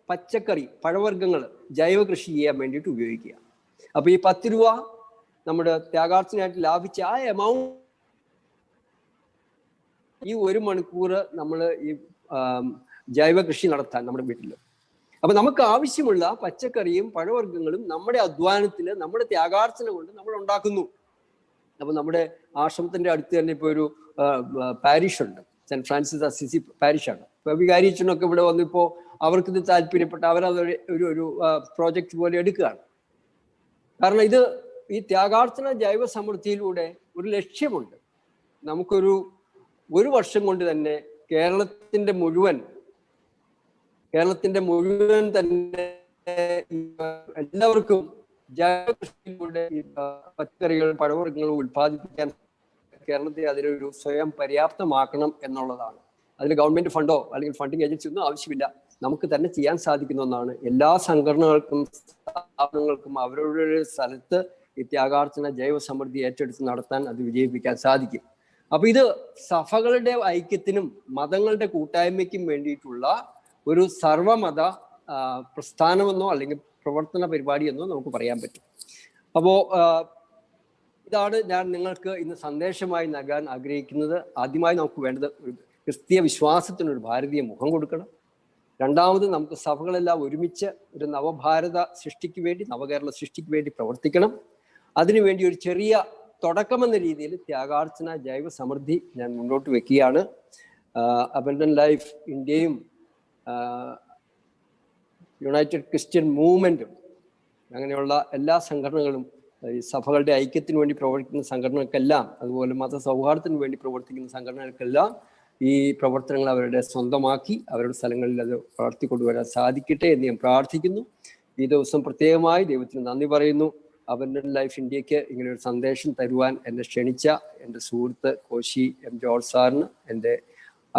പച്ചക്കറി, പഴവർഗ്ഗങ്ങൾ ജൈവ കൃഷി ചെയ്യാൻ വേണ്ടിയിട്ട് ഉപയോഗിക്കുക. അപ്പൊ ഈ 10 രൂപ നമ്മുടെ ത്യാഗാർച്ചനയായിട്ട് ലാഭിച്ച ആ എമൗണ്ട് ഈ 1 മണിക്കൂർ നമ്മൾ ഈ ജൈവ കൃഷി നടത്താൻ നമ്മുടെ വീട്ടിൽ. അപ്പൊ നമുക്ക് ആവശ്യമുള്ള പച്ചക്കറിയും പഴവർഗ്ഗങ്ങളും നമ്മുടെ അധ്വാനത്തിൽ, നമ്മുടെ ത്യാഗാർച്ചന കൊണ്ട് നമ്മൾ ഉണ്ടാക്കുന്നു. അപ്പൊ നമ്മുടെ ആശ്രമത്തിന്റെ അടുത്ത് തന്നെ ഇപ്പൊ ഒരു പാരിഷ് ഉണ്ട്, സെന്റ് ഫ്രാൻസിസ് അസിസി പാരിഷാണ്. ഇപ്പൊ വികാരിച്ചനൊക്കെ ഇവിടെ വന്നിപ്പോ അവർക്കിത് താല്പര്യപ്പെട്ട അവരത് ഒരു പ്രോജക്റ്റ് പോലെ എടുക്കുകയാണ്. കാരണം ഈ ത്യാഗാർച്ചന ജൈവ സമൃദ്ധിയിലൂടെ ഒരു ലക്ഷ്യമുണ്ട്. നമുക്കൊരു 1 വർഷം കൊണ്ട് തന്നെ കേരളത്തിന്റെ മുഴുവൻ തന്നെ എല്ലാവർക്കും ജൈവ കൃഷിയിലൂടെ പച്ചക്കറികൾ, പഴവർഗ്ഗങ്ങൾ ഉൽപ്പാദിപ്പിക്കാൻ കേരളത്തെ അതിലൊരു സ്വയം പര്യാപ്തമാക്കണം എന്നുള്ളതാണ്. അതിന് ഗവൺമെന്റ് ഫണ്ടോ അല്ലെങ്കിൽ ഫണ്ടിങ് ഏജൻസി ഒന്നും ആവശ്യമില്ല. നമുക്ക് തന്നെ ചെയ്യാൻ സാധിക്കുന്ന ഒന്നാണ്. എല്ലാ സംഘടനകൾക്കും, സ്ഥാപനങ്ങൾക്കും അവരവരുടെ സ്ഥലത്ത് ഈ ത്യാഗാർച്ചന ജൈവ സമൃദ്ധി ഏറ്റെടുത്ത് നടത്താൻ, അത് വിജയിപ്പിക്കാൻ സാധിക്കും. അപ്പൊ ഇത് സഭകളുടെ ഐക്യത്തിനും മതങ്ങളുടെ കൂട്ടായ്മയ്ക്കും വേണ്ടിയിട്ടുള്ള ഒരു സർവമത പ്രസ്ഥാനമെന്നോ അല്ലെങ്കിൽ പ്രവർത്തന പരിപാടിയെന്നോ നമുക്ക് പറയാൻ പറ്റും. അപ്പോ ഇതാണ് ഞാൻ നിങ്ങൾക്ക് ഇന്ന് സന്ദേശമായി നൽകാൻ ആഗ്രഹിക്കുന്നത്. ആദ്യമായി നമുക്ക് വേണ്ടത് ഒരു ക്രിസ്തീയ വിശ്വാസത്തിനൊരു ഭാരതീയ മുഖം കൊടുക്കണം. രണ്ടാമത് നമുക്ക് സഭകളെല്ലാം ഒരുമിച്ച് ഒരു നവഭാരത സൃഷ്ടിക്ക് വേണ്ടി, നവകേരള സൃഷ്ടിക്ക് വേണ്ടി പ്രവർത്തിക്കണം. അതിനുവേണ്ടി ഒരു ചെറിയ തുടക്കമെന്ന രീതിയിൽ ത്യാഗാർച്ചന ജൈവ സമൃദ്ധി ഞാൻ മുന്നോട്ട് വെക്കുകയാണ്. അബൻഡന്റ് ലൈഫ് ഇന്ത്യയും യുണൈറ്റഡ് ക്രിസ്ത്യൻ മൂവ്മെന്റും അങ്ങനെയുള്ള എല്ലാ സംഘടനകളും, ഈ സഭകളുടെ ഐക്യത്തിന് വേണ്ടി പ്രവർത്തിക്കുന്ന സംഘടനകൾക്കെല്ലാം, അതുപോലെ മതസൗഹാർദ്ദത്തിന് വേണ്ടി പ്രവർത്തിക്കുന്ന സംഘടനകൾക്കെല്ലാം ഈ പ്രവർത്തനങ്ങൾ അവരുടെ സ്വന്തമാക്കി അവരുടെ സ്ഥലങ്ങളിൽ അത് വളർത്തിക്കൊണ്ടുവരാൻ സാധിക്കട്ടെ എന്ന് ഞാൻ പ്രാർത്ഥിക്കുന്നു. ഈ ദിവസം പ്രത്യേകമായി ദൈവത്തിന് നന്ദി പറയുന്നു. അബൻഡന്റ് ലൈഫ് ഇന്ത്യക്ക് ഇങ്ങനെ ഒരു സന്ദേശം തരുവാൻ എന്നെ ക്ഷണിച്ച എൻ്റെ സുഹൃത്ത് കോശി എം ജോർജ് സാറിന് എൻ്റെ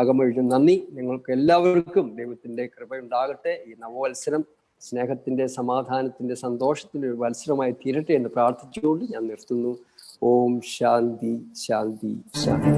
അകമൊഴിഞ്ഞ നന്ദി. നിങ്ങൾക്ക് എല്ലാവർക്കും ദൈവത്തിൻ്റെ കൃപയുണ്ടാകട്ടെ. ഈ നവവത്സരം സ്നേഹത്തിൻ്റെ, സമാധാനത്തിൻ്റെ, സന്തോഷത്തിൻ്റെ ഒരു വത്സരമായി തീരട്ടെ എന്ന് പ്രാർത്ഥിച്ചുകൊണ്ട് ഞാൻ നിർത്തുന്നു. ഓം ശാന്തി ശാന്തി ശാന്തി.